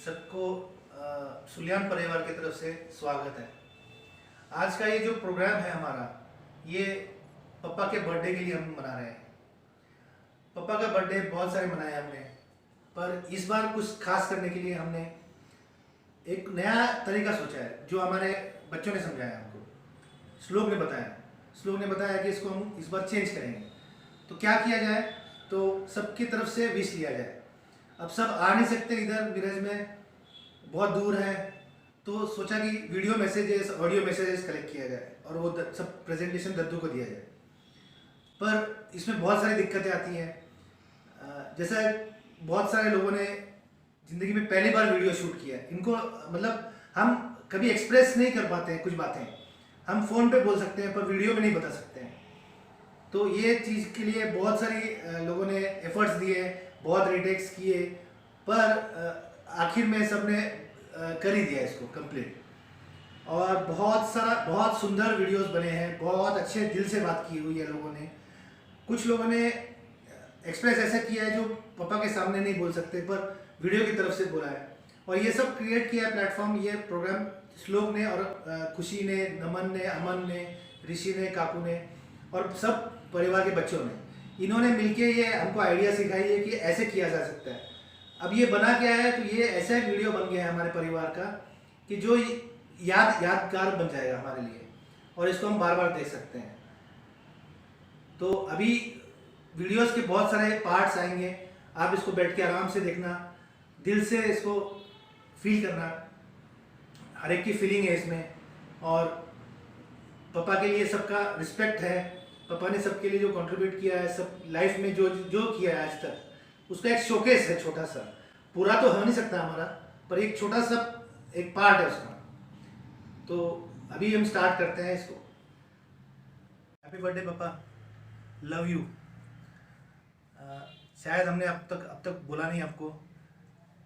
सबको सुलियान परिवार की तरफ से स्वागत है। आज का ये जो प्रोग्राम है हमारा, ये पापा के बर्थडे के लिए हम मना रहे हैं। पापा का बर्थडे बहुत सारे मनाए हमने, पर इस बार कुछ खास करने के लिए हमने एक नया तरीका सोचा है, जो हमारे बच्चों ने समझाया हमको। श्लोक ने बताया कि इसको हम इस बार चेंज करेंगे। तो क्या किया जाए, तो सबकी तरफ से विश लिया जाए। अब सब आ नहीं सकते, इधर विलेज में बहुत दूर है, तो सोचा कि video messages, audio messages collect किया जाए और वो सब प्रेजेंटेशन दद्दू को दिया जाए। पर इसमें बहुत सारी दिक्कतें आती हैं। जैसा बहुत सारे लोगों ने ज़िंदगी में पहली बार वीडियो शूट किया है, इनको मतलब हम कभी एक्सप्रेस नहीं कर पाते हैं कुछ बातें। हम फ़ोन पे बोल सकते हैं पर वीडियो में नहीं बता सकते हैं। तो ये चीज़ के लिए बहुत सारी लोगों ने एफर्ट्स दिए, बहुत रिटेक्स किए, पर आखिर में सबने कर ही दिया इसको कंप्लीट। और बहुत सुंदर वीडियोस बने हैं, बहुत अच्छे दिल से बात की हुई है लोगों ने। कुछ लोगों ने एक्सप्रेस ऐसा किया है जो पापा के सामने नहीं बोल सकते, पर वीडियो की तरफ से बोला है। और ये सब क्रिएट किया है प्लेटफॉर्म, ये प्रोग्राम श्लोक ने और खुशी ने, नमन ने, अमन ने, ऋषि ने, काकू ने और सब परिवार के बच्चों ने, इन्होंने मिलके ये हमको आइडिया सिखाई है कि ऐसे किया जा सकता है। अब ये बना क्या है, तो ये ऐसा वीडियो बन गया है हमारे परिवार का कि जो यादगार बन जाएगा हमारे लिए, और इसको हम बार बार देख सकते हैं। तो अभी वीडियोस के बहुत सारे पार्ट्स आएंगे, आप इसको बैठ के आराम से देखना, दिल से इसको फील करना। हर एक की फीलिंग है इसमें, और पापा के लिए सबका रिस्पेक्ट है। पापा ने सबके लिए जो कंट्रीब्यूट किया है, सब लाइफ में जो जो किया है आज तक, उसका एक शोकेस है छोटा सा। पूरा तो हो नहीं सकता हमारा, पर एक छोटा सा एक पार्ट है उसका। तो अभी हम स्टार्ट करते हैं इसको। हैप्पी बर्थडे पापा, लव यू। शायद हमने अब तक बोला नहीं आपको।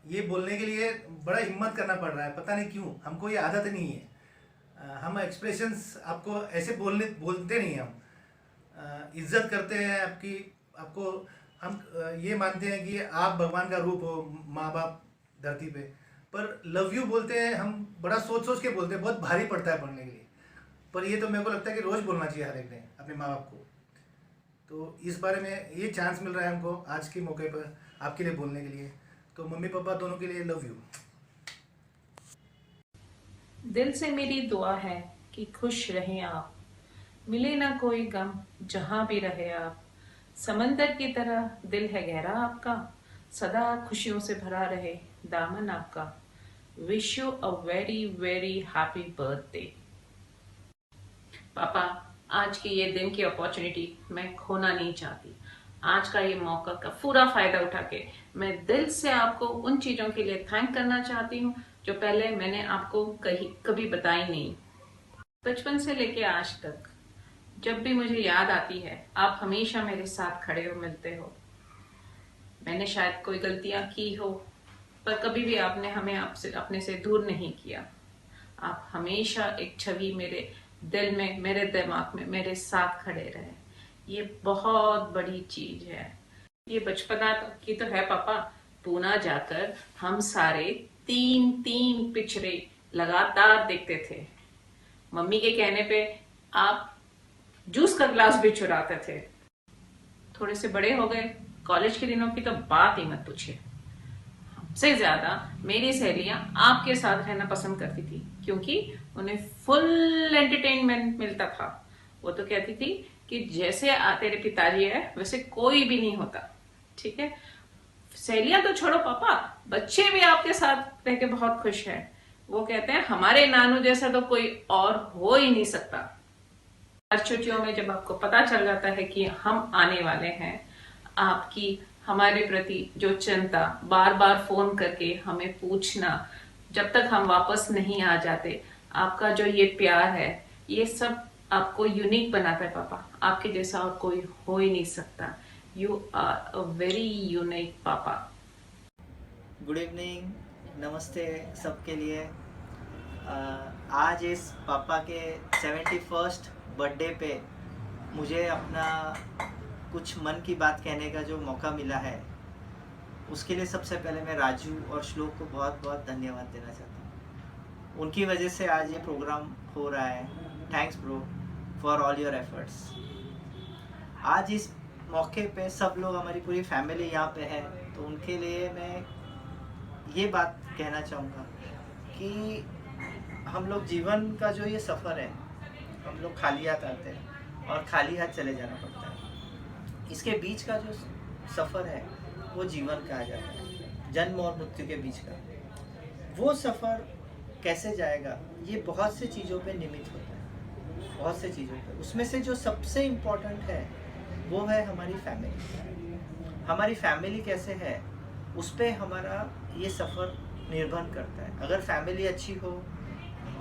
ये बोलने के लिए बड़ा हिम्मत करना पड़ रहा है, पता नहीं क्यों, हमको ये आदत नहीं है। हम एक्सप्रेशंस आपको ऐसे बोलते नहीं हम। इज्जत करते हैं आपको। हम ये मानते हैं कि आप भगवान का रूप हो, माँ बाप धरती पे। पर लव यू बोलते हैं हम, बड़ा सोच के बोलते हैं, बहुत भारी पड़ता है बोलने के लिए। पर ये तो मेरे को लगता है कि रोज़ बोलना चाहिए हर एक ने अपने माँ बाप को। तो इस बारे में ये चांस मिल रहा है हमको आज के मौके पर आपके लिए बोलने के लिए। तो मम्मी पापा दोनों के लिए लव यू। दिल से मेरी दुआ है कि खुश रहें आप, मिले ना कोई गम जहां भी रहे आप। समंदर की तरह दिल है गहरा आपका, सदा खुशियों से भरा रहे दामन आपका। Wish you a very very happy birthday. पापा, आज के ये दिन की अपॉर्चुनिटी मैं खोना नहीं चाहती। आज का ये मौका का पूरा फायदा उठा के मैं दिल से आपको उन चीजों के लिए थैंक करना चाहती हूँ जो पहले मैंने आपको कभी बताई नहीं। बचपन से लेके आज तक जब भी मुझे याद आती है, आप हमेशा मेरे साथ खड़े हो, मिलते हो। मैंने शायद कोई गलतियां की हो, पर कभी भी आपने हमें आपसे अपने से दूर नहीं किया। आप हमेशा एक छवि मेरे दिल में, मेरे दिमाग में मेरे साथ खड़े रहे। ये बहुत बड़ी चीज है। ये बचपना की तो है पापा। पूना जाकर हम सारे तीन पिक्चरें लगातार देखते थे। मम्मी के कहने पे आप जूस का गिलास भी चुराते थे। थोड़े से बड़े हो गए, कॉलेज के दिनों की तो बात ही मत पूछिए। सबसे ज्यादा मेरी सहेलियां आपके साथ रहना पसंद करती थी, क्योंकि उन्हें फुल एंटरटेनमेंट मिलता था। वो तो कहती थी कि जैसे तेरे पिताजी है वैसे कोई भी नहीं होता। ठीक है, सहेलियां तो छोड़ो पापा, बच्चे भी आपके साथ रह के बहुत खुश हैं। वो कहते हैं हमारे नानू जैसा तो कोई और हो ही नहीं सकता। हर छुट्टियों में जब आपको पता चल जाता है कि हम आने वाले हैं, आपकी हमारे प्रति जो चिंता, बार बार फोन करके हमें पूछना, जब तक हम वापस नहीं आ जाते, आपका जो ये प्यार है, ये सब आपको यूनिक बनाता है पापा। आपके जैसा और कोई हो ही नहीं सकता। You are a very unique papa. Good evening, नमस्ते सबके लिए। आज इस पापा के 71st बर्थडे पे मुझे अपना कुछ मन की बात कहने का जो मौका मिला है, उसके लिए सबसे पहले मैं राजू और श्लोक को बहुत बहुत धन्यवाद देना चाहता हूँ। उनकी वजह से आज ये प्रोग्राम हो रहा है। Thanks bro for all your efforts. आज इस मौके पे सब लोग, हमारी पूरी फैमिली यहाँ पे है, तो उनके लिए मैं ये बात कहना चाहूँगा कि हम लोग जीवन का जो ये सफ़र है, हम लोग खाली हाथ आते हैं और खाली हाथ चले जाना पड़ता है। इसके बीच का जो सफ़र है वो जीवन कहा जाता है, जन्म और मृत्यु के बीच का। वो सफ़र कैसे जाएगा, ये बहुत से चीज़ों पे निमित्त होता है, बहुत से चीज़ों पे। उसमें से जो सबसे इम्पोर्टेंट है वो है हमारी फैमिली। हमारी फैमिली कैसे है उस पर हमारा ये सफ़र निर्भर करता है। अगर फैमिली अच्छी हो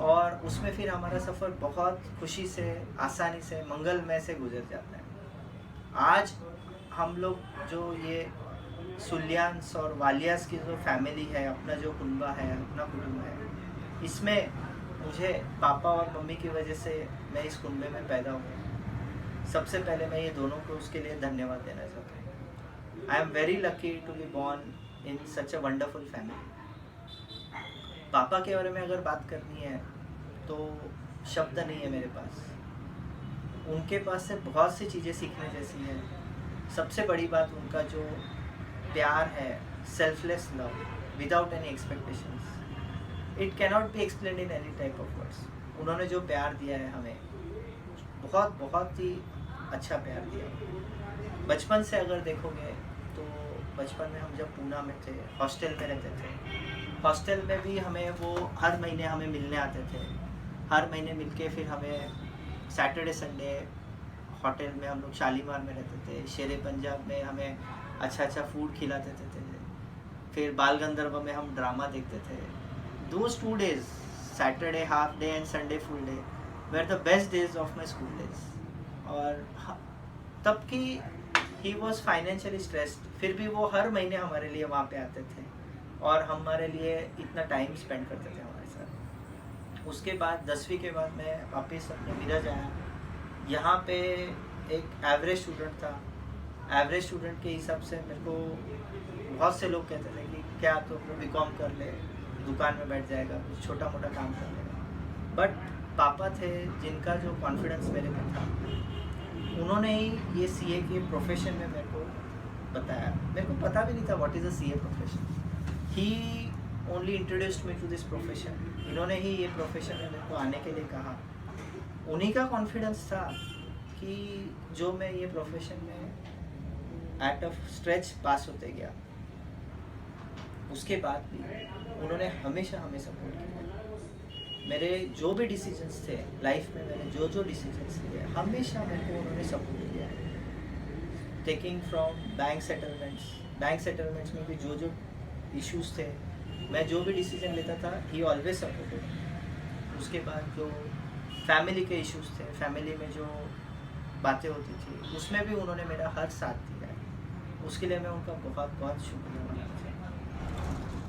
और उसमें फिर हमारा सफ़र बहुत खुशी से, आसानी से, मंगलमय से गुजर जाता है। आज हम लोग जो ये सुलियांस और वालियास की जो फैमिली है, अपना जो कुनबा है, अपना कुटुंब है, इसमें मुझे पापा और मम्मी की वजह से मैं इस कुनबे में पैदा हुआ। सबसे पहले मैं ये दोनों को उसके लिए धन्यवाद देना चाहता हूँ। I am very lucky to be born in such a wonderful family. पापा के बारे में अगर बात करनी है तो शब्द नहीं है मेरे पास। उनके पास से बहुत सी चीज़ें सीखने जैसी हैं। सबसे बड़ी बात उनका जो प्यार है, selfless love without any expectations, it cannot be explained in any type of words. उन्होंने जो प्यार दिया है हमें, बहुत बहुत ही अच्छा प्यार दिया। बचपन से अगर देखोगे तो बचपन में हम जब पूना में थे, हॉस्टल में रहते थे, हॉस्टल में भी हमें वो हर महीने हमें मिलने आते थे। हर महीने मिलके फिर हमें सैटरडे संडे होटल में, हम लोग शालीमार में रहते थे, शेरे पंजाब में हमें अच्छा अच्छा फूड खिलाते थे। फिर बाल गंधर्व में हम ड्रामा देखते थे। Those 2 days, Saturday half day and Sunday full day, were the best days of my school days। और तब की he was financially stressed, फिर भी वो हर महीने हमारे लिए वहाँ पे आते थे और हमारे लिए इतना टाइम स्पेंड करते थे हमारे साथ। उसके बाद 10वीं के बाद मैं वापस अपने मिरज आया। यहाँ पे एक एवरेज स्टूडेंट था। एवरेज स्टूडेंट के हिसाब से मेरे को बहुत से लोग कहते थे कि क्या तो बीकॉम कर ले, दुकान में बैठ जाएगा, कुछ छोटा मोटा काम कर लेगा। बट पापा थे जिनका जो कॉन्फिडेंस मेरे में था, उन्होंने ही ये सीए के प्रोफेशन में मेरे को बताया। मेरे को पता भी नहीं था what is a CA profession. He only introduced me to this profession. इन्होंने ही ये प्रोफेशन में मेरे को आने के लिए कहा। उन्हीं का कॉन्फिडेंस था कि जो मैं ये प्रोफेशन में एट ऑफ स्ट्रेच पास होते गया। उसके बाद भी उन्होंने हमेशा हमें सपोर्ट किया। मेरे जो भी डिसीजंस थे लाइफ में, मैंने जो जो डिसीजंस लिए, हमेशा मेरे को उन्होंने सपोर्ट किया है। टेकिंग फ्रॉम बैंक सेटलमेंट्स में भी जो जो इश्यूज थे, मैं जो भी डिसीजन लेता था, ही ऑलवेज सपोर्टेड। उसके बाद जो फैमिली के इश्यूज थे, फैमिली में जो बातें होती थी, उसमें भी उन्होंने मेरा हर साथ दिया है। उसके लिए मैं उनका बहुत बहुत शुक्रिया मनाना चाहता हूँ।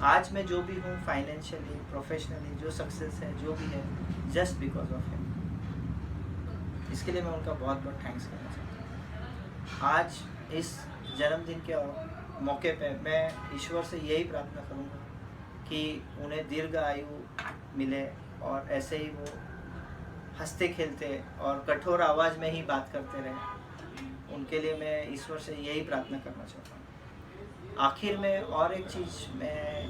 आज मैं जो भी हूँ, फाइनेंशियली, प्रोफेशनली जो सक्सेस है, जो भी है, जस्ट बिकॉज ऑफ हिम। इसके लिए मैं उनका बहुत बहुत थैंक्स करना चाहता हूँ। आज इस जन्मदिन के मौके पे मैं ईश्वर से यही प्रार्थना करूँगा कि उन्हें दीर्घ आयु मिले और ऐसे ही वो हंसते खेलते और कठोर आवाज़ में ही बात करते रहे। उनके लिए मैं ईश्वर से यही प्रार्थना करना चाहता हूँ। आखिर में और एक चीज़ मैं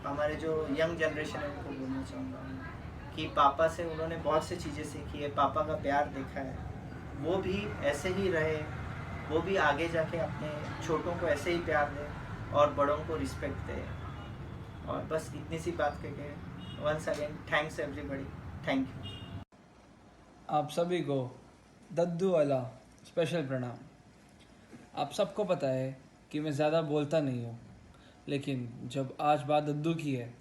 हमारे जो यंग जनरेशन है उनको बोलना चाहूँगा कि पापा से उन्होंने बहुत सी चीज़ें सीखी है, पापा का प्यार देखा है। वो भी ऐसे ही रहे, वो भी आगे जाके अपने छोटों को ऐसे ही प्यार दें और बड़ों को रिस्पेक्ट दें। और बस इतनी सी बात करके once again thanks everybody, thank you. आप सभी को दद्दू वाला स्पेशल प्रणाम। आप सबको पता है कि मैं ज़्यादा बोलता नहीं हूँ, लेकिन जब आज बात दद्दू की है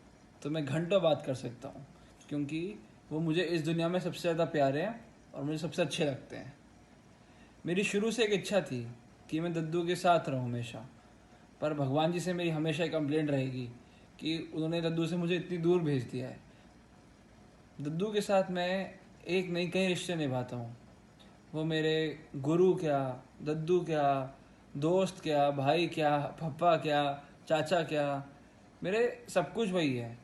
तो मैं घंटों बात कर सकता हूँ, क्योंकि वो मुझे इस दुनिया में सबसे ज़्यादा प्यारे हैं और मुझे सबसे अच्छे लगते हैं। मेरी शुरू से एक इच्छा थी कि मैं दद्दू के साथ रहूँ हमेशा, पर भगवान जी से मेरी हमेशा एक कंप्लेंट रहेगी कि उन्होंने दद्दू से मुझे इतनी दूर भेज दिया है। दद्दू के साथ मैं एक नहीं कई रिश्ते निभाता हूँ। वो मेरे गुरु क्या, दद्दू क्या, दोस्त क्या, भाई क्या, पप्पा क्या, चाचा क्या, मेरे सब कुछ वही है।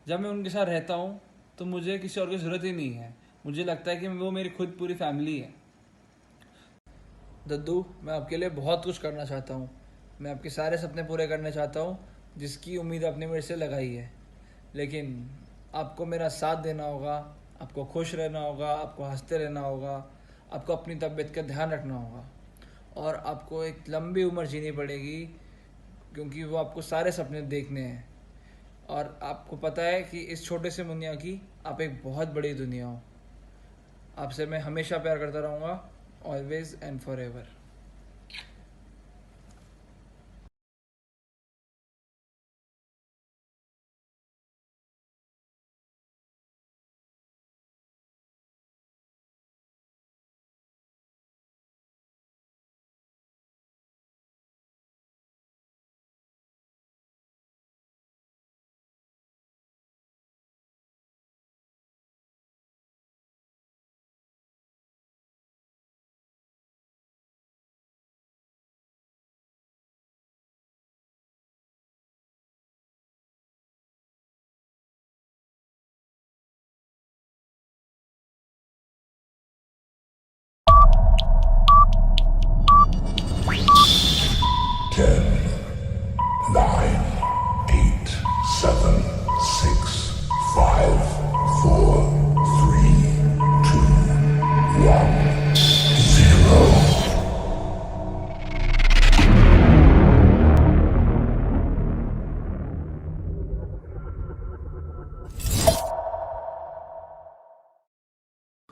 जब मैं उनके साथ रहता हूँ तो मुझे किसी और की ज़रूरत ही नहीं है। मुझे लगता है कि वो मेरी खुद पूरी फैमिली है। दद्दू, मैं आपके लिए बहुत कुछ करना चाहता हूँ। मैं आपके सारे सपने पूरे करना चाहता हूँ जिसकी उम्मीद आपने मेरे से लगाई है। लेकिन आपको मेरा साथ देना होगा, आपको खुश रहना होगा, आपको हंसते रहना होगा, आपको अपनी तबीयत का ध्यान रखना होगा और आपको एक लंबी उम्र जीनी पड़ेगी, क्योंकि वो आपको सारे सपने देखने हैं। और आपको पता है कि इस छोटे से दुनिया की आप एक बहुत बड़ी दुनिया हो। आपसे मैं हमेशा प्यार करता रहूँगा, always and for ever.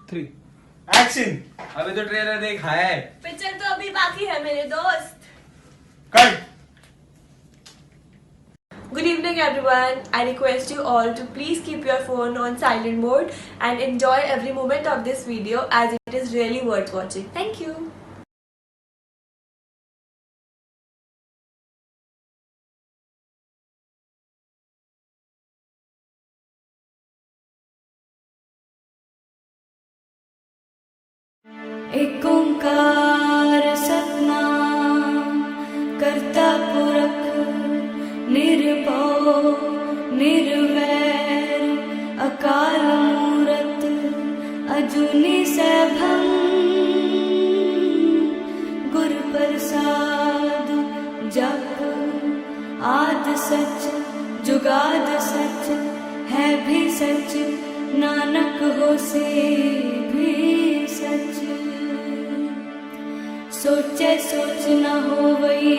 Three action. अभी तो ट्रेलर देखा है। पिक्चर तो अभी बाकी है मेरे दोस्त। Cut. Good evening everyone. I request you all to please keep your phone on silent mode and enjoy every moment of this video as it is really worth watching. Thank you. एक ओंकार सतनाम करता पुरख निर्भव निर्वैर अकाल मूरत अजूनी सैभं गुर प्रसाद जप आद सच जुगाद सच है भी सच नानक होसे भी सच। सोचे सोच न होवई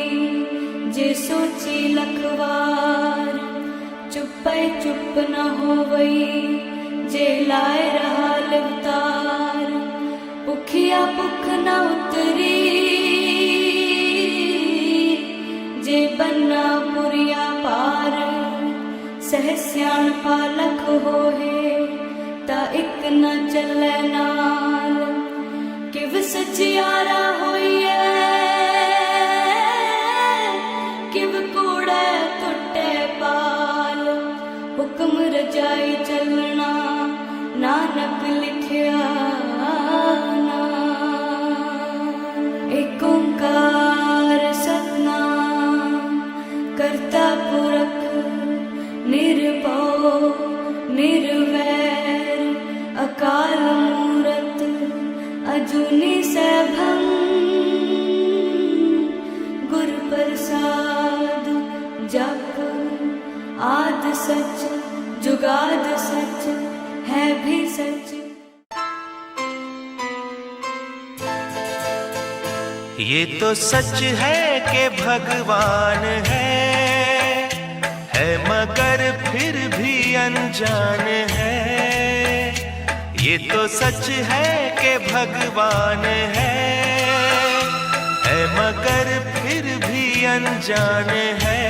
जे सोची लखवार, चुपै चुप न होवई जे लाए रहा लिवतार। भुखिया भुख न उतरी जे बन्ना पुरिया पार। सहस्यान पालक होहे ता इक न चलै नाल। किव सचियारा होइए किव कूड़े टुटे पाल। हुक्म रजाई चलना नानक लिखिया नाल। एक ओंकार सतनाम करता पुरख निर्भव निर्वैर अकाल मूरत अजूनी सैभं गुर प्रसाद जप आद सच जुगाद सच है भी सच। ये तो सच है कि भगवान है मगर फिर भी अनजान है। ये तो सच है कि भगवान है मगर फिर भी अनजान है।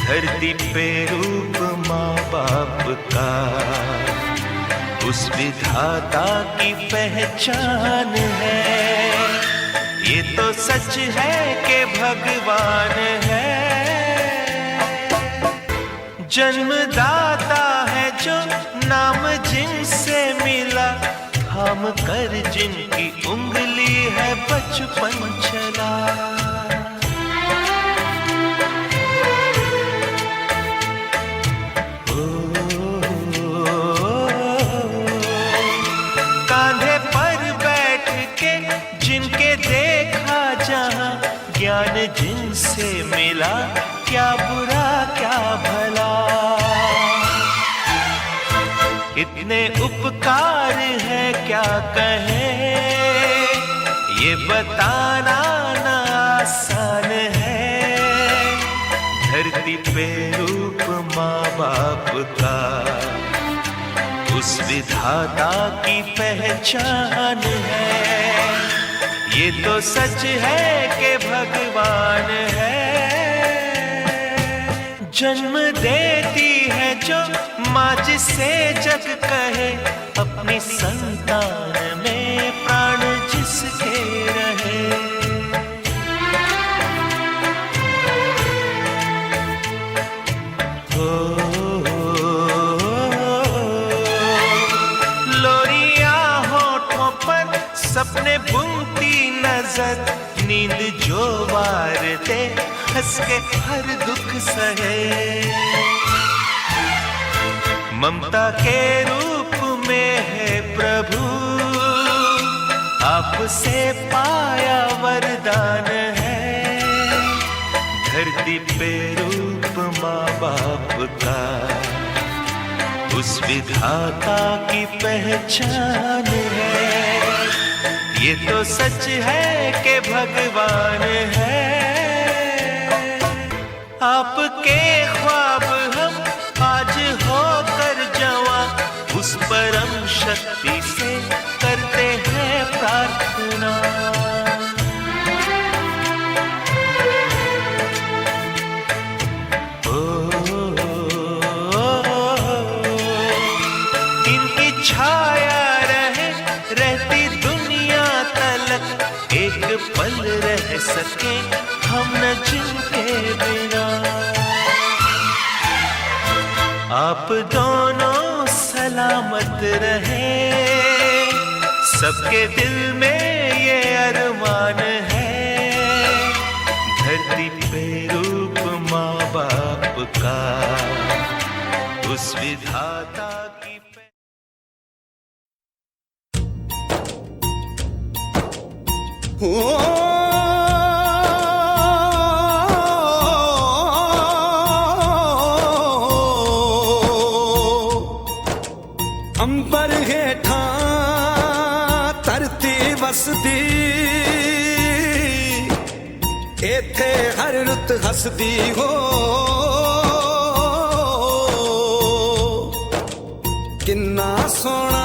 धरती पे रूप माँ बाप का उस विधाता की पहचान है। ये तो सच है कि भगवान है जन्मदाता है जो नाम जिनसे मिला। थाम कर जिनकी उंगली है बचपन चला। मिला, क्या बुरा क्या भला। इतने उपकार है क्या कहें, ये बताना ना आसान है। धरती पे रूप माँ बाप का, उस विधाता की पहचान है। ये तो सच है कि भगवान है। जन्म देती है जो माँ, जिसे जग कहे अपनी संतान में प्राण जिसके रहे। लोरिया होठों पर सपने बुनती नजर, नींद जो वार दे हंस के हर दुख सहे। ममता के रूप में है प्रभु, आपसे पाया वरदान है। धरती पे रूप माँ बाप का, उस विधाता की पहचान है। ये तो सच है कि भगवान है। आपके ख्वाब हम आज होकर जवां, उस परम शक्ति से करते हैं प्रार्थना। इनकी छाया रहे रहती दुनिया तलक, एक पल रह सके हम न जिनके बिना। आप दोनों सलामत रहे, सबके दिल में ये अरमान है। धरती पे रूप माँ बाप का, उस विधाता की अंबर हेठा धरती वसदी, एथे हर रुत हसदी हो। किन्ना सोना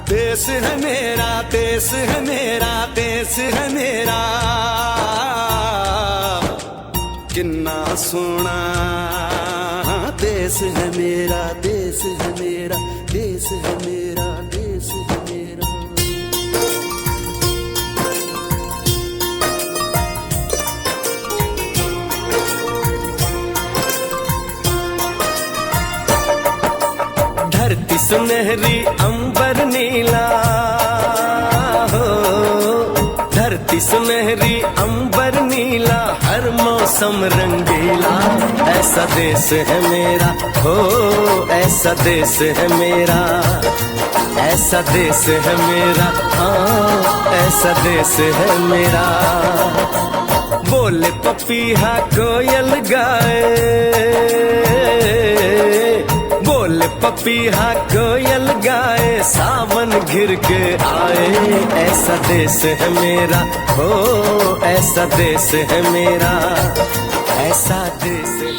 देश है मेरा, देश है मेरा, देश है मेरा। किन्ना सोना देश है मेरा, देश है मेरा, देश है मेरा, देश है मेरा। धरती सुनहरी अंबर नीला हो, धरती सुनहरी अंबर नीला, हर मौसम रंगीला। ऐसा देश है मेरा हो, ऐसा देश है मेरा, ऐसा देश है मेरा, हाँ ऐसा देश है मेरा। बोले पपीहा कोयल गाए, बोले पपीहा कोयल गाए, सावन घिर के आए। ऐसा देश है मेरा हो, ऐसा देश है मेरा, ऐसा देश है।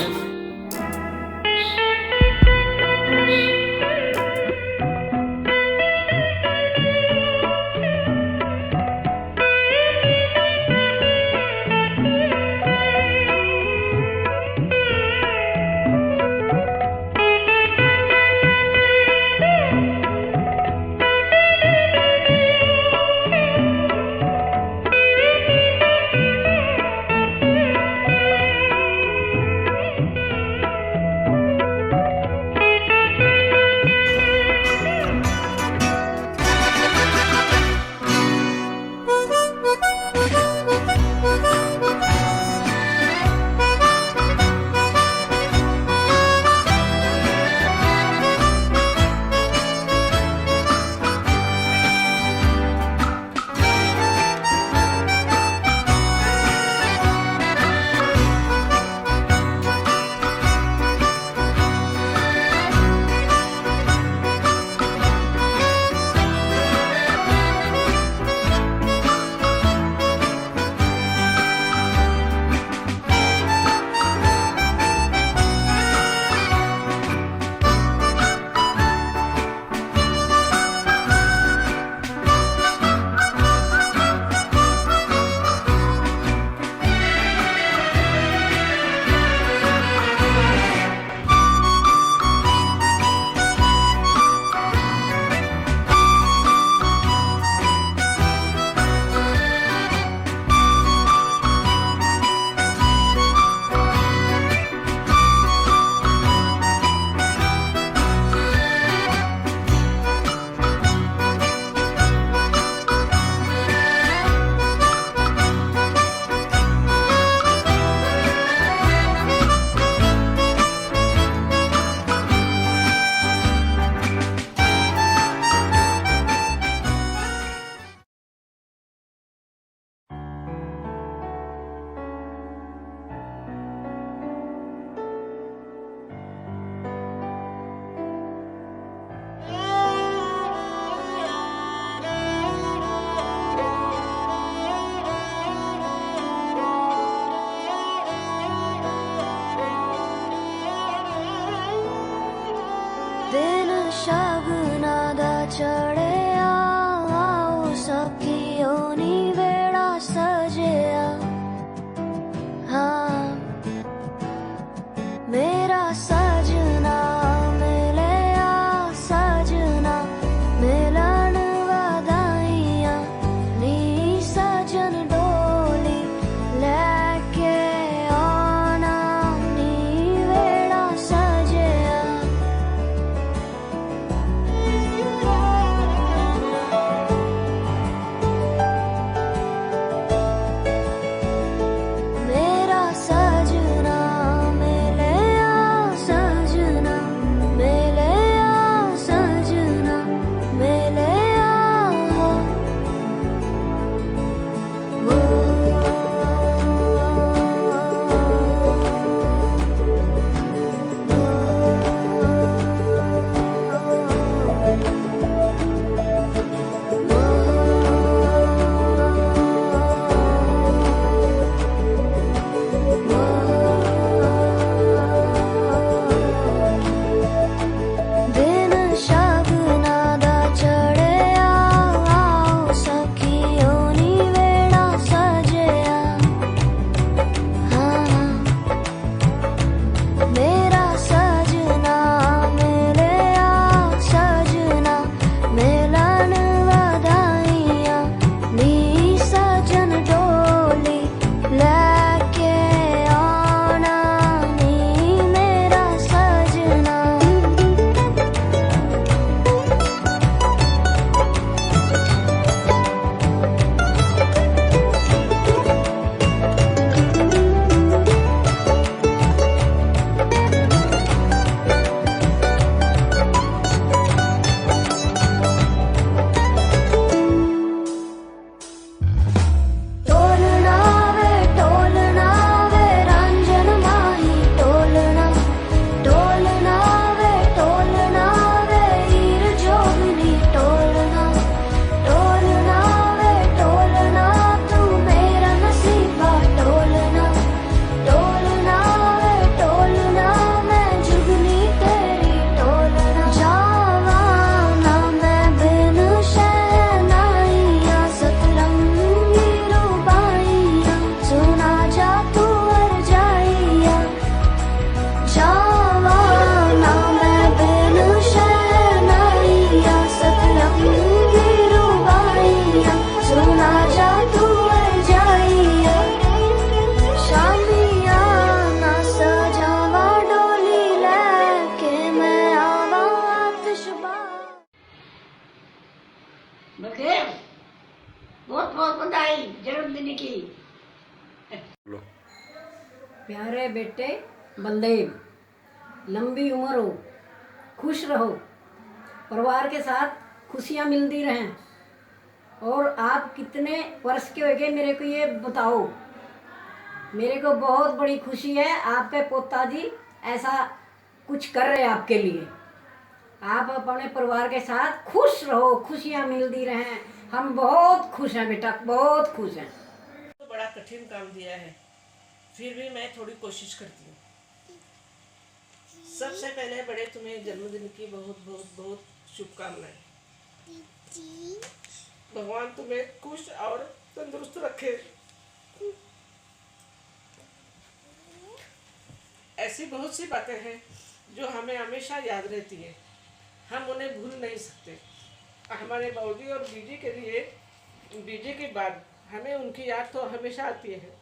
बलदेव बहुत बहुत बधाई जन्मदिन की। प्यारे बेटे बलदेव, लंबी उम्र हो, खुश रहो, परिवार के साथ खुशियाँ मिलती रहें। और आप कितने वर्ष के हो गए मेरे को ये बताओ। मेरे को बहुत बड़ी खुशी है, आपके पोता जी ऐसा कुछ कर रहे हैं आपके लिए। आप अपने परिवार के साथ खुश रहो, खुशियाँ मिलती रहें। हम बहुत खुश हैं बेटा, बहुत खुश हैं। तो बड़ा कठिन काम दिया है, फिर भी मैं थोड़ी कोशिश करती हूँ। सबसे पहले बड़े तुम्हें जन्मदिन की बहुत बहुत बहुत शुभकामनाएं। भगवान तुम्हें खुश और तंदुरुस्त रखे। ऐसी बहुत सी बातें हैं जो हमें हमेशा याद रहती है, हम उन्हें भूल नहीं सकते। हमारे बाबूजी और बीजी के लिए, बीजी के बाद हमें उनकी याद तो हमेशा आती है।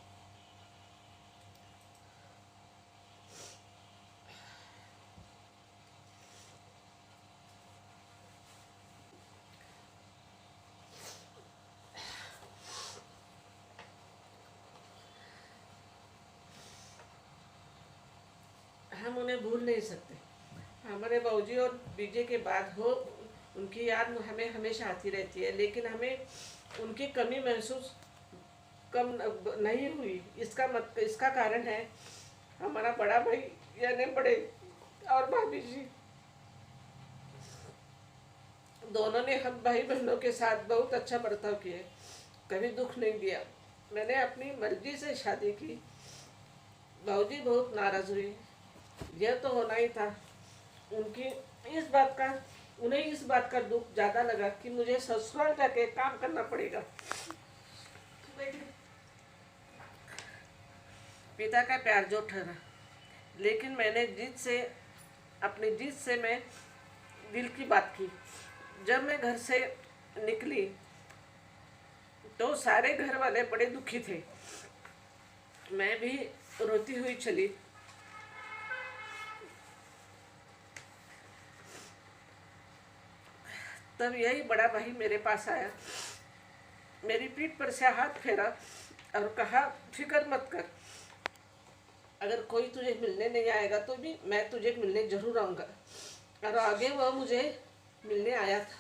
हम उन्हें भूल नहीं सकते। हमारे बाबूजी और बीजे के बाद हो, उनकी याद हमें हमेशा आती रहती है, लेकिन हमें उनकी कमी महसूस कम नहीं हुई। इसका कारण है हमारा बड़ा भाई यानी बड़े और भाभी जी। दोनों ने हम भाई बहनों के साथ बहुत अच्छा बर्ताव किया, कभी दुख नहीं दिया। मैंने अपनी मर्जी से शादी की, बाबूजी बहुत नाराज हुए। यह तो होना ही था। उन्हें इस बात का दुख ज्यादा लगा कि मुझे ससुराल जाके काम करना पड़ेगा। पिता का प्यार जो ठहरा, लेकिन मैंने अपनी जिद से मैं दिल की बात की। जब मैं घर से निकली तो सारे घर वाले बड़े दुखी थे, मैं भी रोती हुई चली। तब यही बड़ा भाई मेरे पास आया, मेरी पीठ पर से हाथ फेरा और कहा, फिक्र मत कर, अगर कोई तुझे मिलने नहीं आएगा तो भी मैं तुझे मिलने जरूर आऊँगा। और आगे वह मुझे मिलने आया था।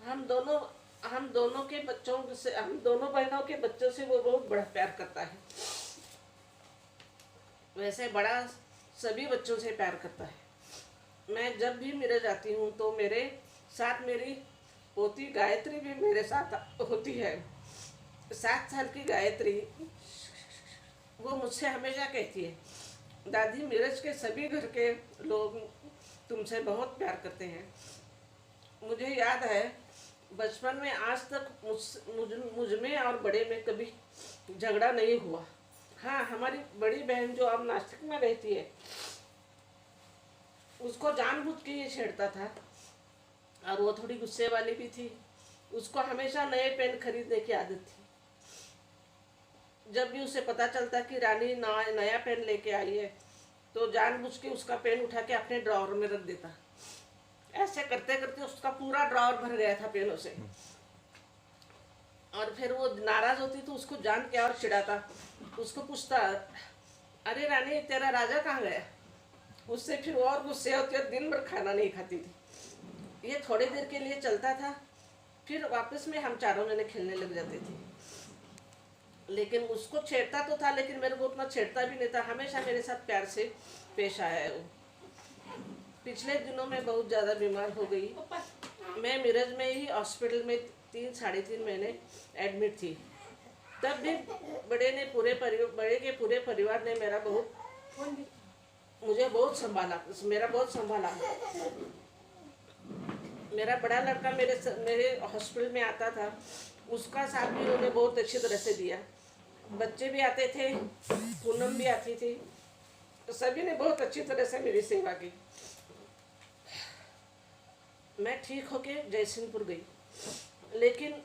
हम दोनों बहनों के बच्चों से वो बहुत बड़ा प्यार करता है। वैसे बड़ा सभी बच्चों से प्यार करता है। मैं जब भी मेरे जाती हूँ तो मेरे साथ मेरी पोती गायत्री भी मेरे साथ होती है। 7 साल की गायत्री, वो मुझसे हमेशा कहती है, दादी मीरज के सभी घर के लोग तुमसे बहुत प्यार करते हैं। मुझे याद है बचपन में आज तक मुझ में और बड़े में कभी झगड़ा नहीं हुआ। हाँ, हमारी बड़ी बहन जो अब नासिक में रहती है, उसको जानबूझ के ये छेड़ता था और वो थोड़ी गुस्से वाली भी थी। उसको हमेशा नए पेन खरीदने की आदत थी। जब भी उसे पता चलता कि रानी नया पेन लेके आई है तो जानबूझ के उसका पेन उठा के अपने ड्रॉअर में रख देता। ऐसे करते करते उसका पूरा ड्रॉअर भर गया था पेनों से। और फिर वो नाराज होती तो उसको जान के और चिढ़ाता। उसको पूछता, अरे रानी तेरा राजा कहाँ गया? उससे फिर वो और गुस्से होती और दिन भर खाना नहीं खाती थी। ये थोड़ी देर के लिए चलता था, फिर वापस में हम चारों जने खेलने लग जाते थे। लेकिन उसको छेड़ता तो था, लेकिन मेरे को उतना छेड़ता भी नहीं था। हमेशा मेरे साथ प्यार से पेश आया है वो। पिछले दिनों में बहुत ज़्यादा बीमार हो गई। मैं मिरज में ही हॉस्पिटल में 3-3.5 महीने एडमिट थी। तब भी बड़े के पूरे परिवार ने मुझे बहुत संभाला। मेरा बड़ा लड़का मेरे हॉस्पिटल में आता था, उसका साथ भी उन्होंने बहुत अच्छी तरह से दिया। बच्चे भी आते थे, पूनम भी आती थी, तो सभी ने बहुत अच्छी तरह से मेरी सेवा की। मैं ठीक होके जयसिंहपुर गई, लेकिन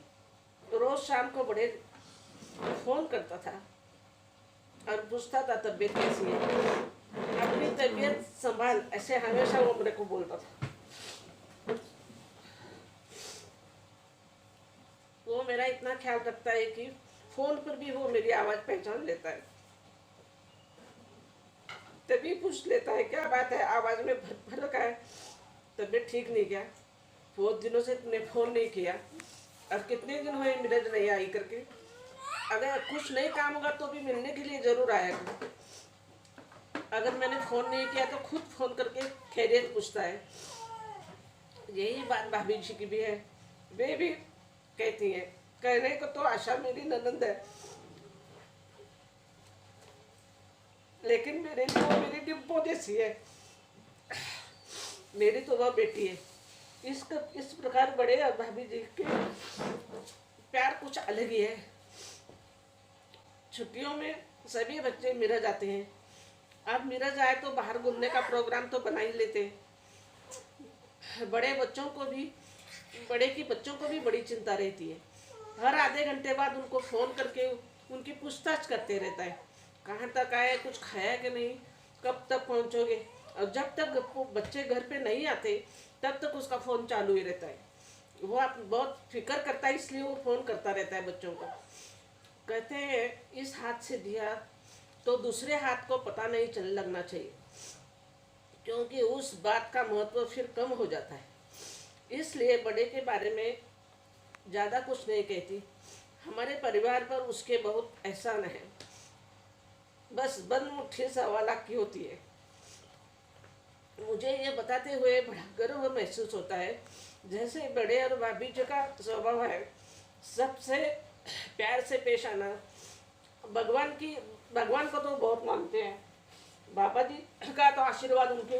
रोज शाम को बड़े फोन करता था और पूछता था तबीयत कैसी है। अपनी तबीयत संभाल, ऐसे हमेशा वो मेरे को बोलता था। वो मेरा इतना ख्याल रखता है कि फोन पर भी वो मेरी आवाज पहचान लेता है, तभी पूछ लेता है क्या बात है, आवाज में फर्क है, तबीयत ठीक नहीं क्या, बहुत दिनों से तुमने फोन नहीं किया, और कितने दिन हुए मिरज नहीं आई करके। अगर कुछ नहीं काम होगा तो भी मिलने के लिए जरूर आया करो। अगर मैंने फोन नहीं किया तो खुद फोन करके खैरियत पूछता है। यही बात भाभी जी की भी है, वे भी कहती हैं, कहने को तो आशा मेरी ननंद है, लेकिन मेरे लिए वो मेरी डिब्बो जैसी है, मेरी तो वह बेटी है। इस प्रकार बड़े और भाभी जी के प्यार कुछ अलग ही है। छुट्टियों में सभी बच्चे मिरज आते हैं। अब मिरज आए तो बाहर घूमने का प्रोग्राम तो बना ही लेते हैं। बड़े की बच्चों को भी बड़ी चिंता रहती है। हर आधे घंटे बाद उनको फोन करके उनकी पूछताछ करते रहता है, कहाँ तक आए, कुछ खाया कि नहीं, कब तक पहुँचोगे। और जब तक बच्चे घर पे नहीं आते तब तक उसका फ़ोन चालू ही रहता है। वो आप बहुत फिक्र करता है, इसलिए वो फ़ोन करता रहता है बच्चों को। कहते हैं इस हाथ से दिया तो दूसरे हाथ को पता नहीं चल लगना चाहिए, क्योंकि उस बात का महत्व फिर कम हो जाता है। इसलिए बड़े के बारे में ज़्यादा कुछ नहीं कहती। हमारे परिवार पर उसके बहुत एहसान है, बस बंद मुट्ठी सवाला की होती है। मुझे ये बताते हुए बड़ा गर्व महसूस होता है, जैसे बड़े और भाभी जी का स्वभाव है सबसे प्यार से पेश आना। भगवान को तो बहुत मानते हैं, बाबा जी का तो आशीर्वाद उनके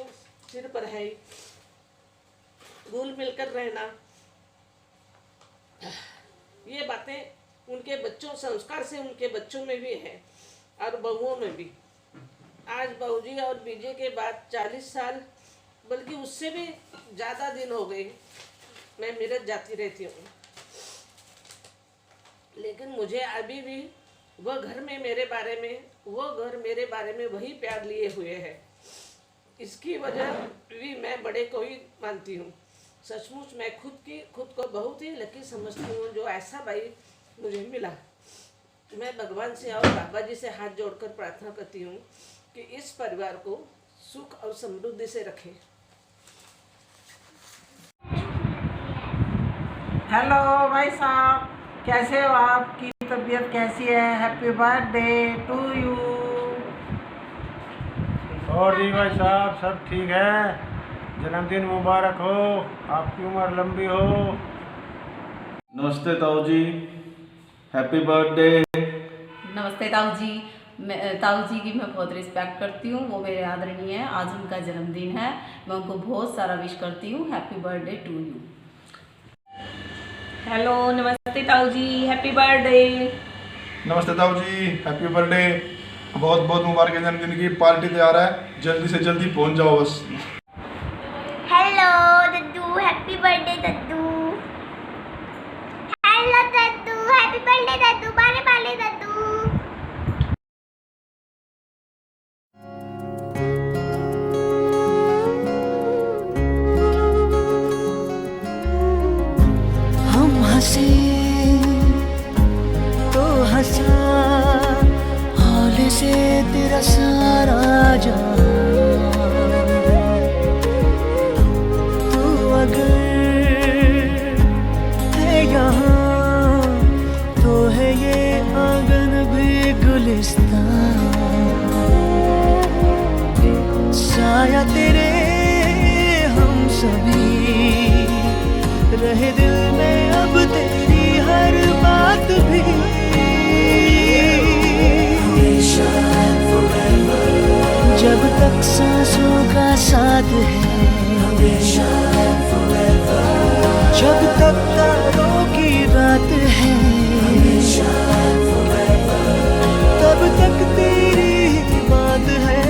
सिर पर है ही। घुल मिलकर रहना, ये बातें उनके बच्चों संस्कार से उनके बच्चों में भी है और बहुओं में भी। आज बहूजी और बीजे के बाद 40 साल बल्कि उससे भी ज़्यादा दिन हो गए मैं मिरज जाती रहती हूँ, लेकिन मुझे अभी भी वह घर मेरे बारे में वही प्यार लिए हुए है। इसकी वजह भी मैं बड़े को ही मानती हूँ। सचमुच मैं खुद को बहुत ही लकी समझती हूँ जो ऐसा भाई मुझे मिला। मैं भगवान से और बाबा जी से हाथ जोड़कर प्रार्थना करती हूँ कि इस परिवार को सुख और समृद्धि से रखें। हेलो भाई साहब, कैसे हो? आपकी तबीयत कैसी है? Happy birthday to you. और जी भाई साहब सब ठीक है, जन्मदिन मुबारक हो, आपकी उम्र लंबी हो। नमस्ते ताऊ जी, हैप्पी बर्थडे। नमस्ते ताऊ जी। ताऊ जी की मैं बहुत रिस्पेक्ट करती हूँ, वो मेरे आदरणीय हैं। आज उनका जन्मदिन है, मैं उनको बहुत सारा विश करती हूँ। Happy birthday to you. Hello, नमस्ते ताऊ जी, हैप्पी बर्थडे। नमस्ते ताऊ जी, हैप्पी बर्थडे। बहुत बहुत मुबारक है, जन्मदिन की पार्टी तैयार है, जल्दी से जल्दी पहुंच जाओ बस। हेलो दद्दू, हैप्पी बर्थडे दद्दू। हेलो दद्दू, हैप्पी बर्थडे दद्दू, बाले बाले दद्दू। हम हंसे तो हंसा हाल से तेरा सारा जहां। तू अगर है यहाँ तो है ये आंगन भी गुलिस्तान। साया तेरे हम सभी रहे दिल में अब तेरी हर बात भी। जब तक सांसों का साथ है, जब तक तारों की रात है, तब तक तेरी ही बात है।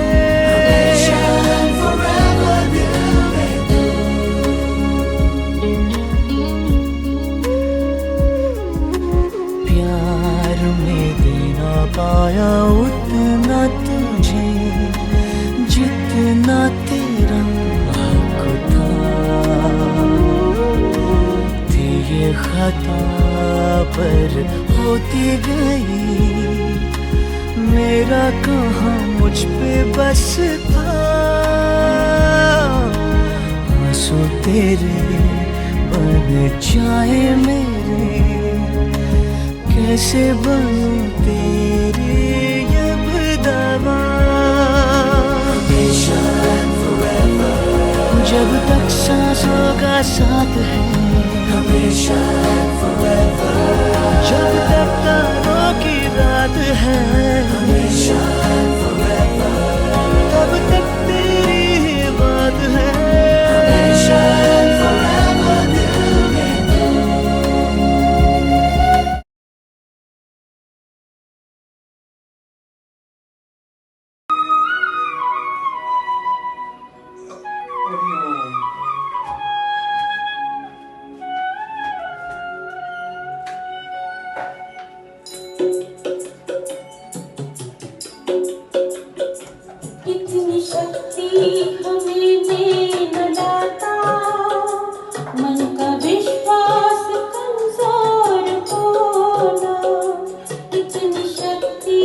प्यार में देना पाया उतना तुझे जितना तेरे होती गई, मेरा कहाँ मुझ पे बस था। आंसू तेरे बन जाए मेरे, कैसे बनूं तेरी अब दवा। जब तक सांसों का साथ है, हमेशा जब तक तारों की रात है, हमेशा तब तक तेरी ही बात है, हमेशा दिल में इतनी शक्ति हमें दे न दाता, मन का विश्वास कमजोर होना। इतनी शक्ति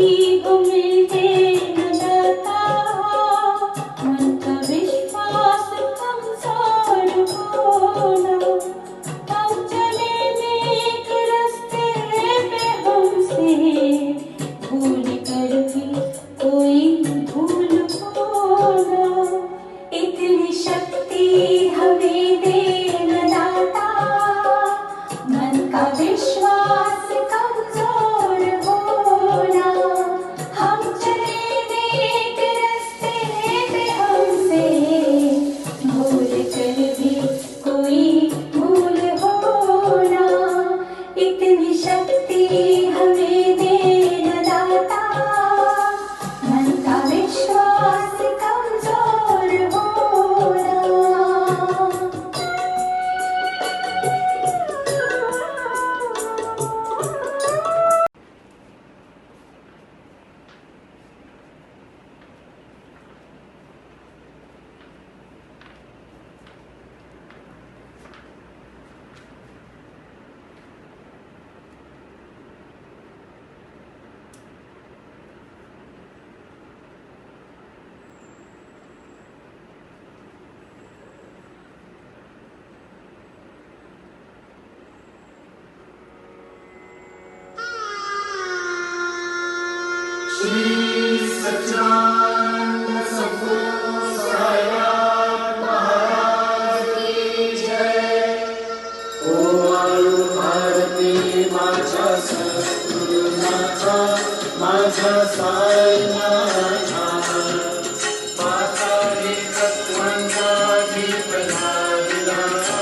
हमें दे न दाता, मन का विश्वास कमजोर होना। हम चले नेक रास्ते पे हमसे भूल कर भी कोई भूल होना। इतनी शक्ति हमें दे न दाता, मन का विश्वास कमजोर होना। हम चले नेक रास्ते पे हमसे भूल कर भी कोई भूल होना। इतनी शक्ति हमें दे न दाता, मन का विश्वास कमजोर होना। श्री सच्चिदानंद सद्गुरु साईनाथ महाराज की जय। ओम आळू भारती माझ्या सद्गुरुनाथा, माझ्या साईनाथा। पाताळी तत्त्वांची प्रधानिदाता,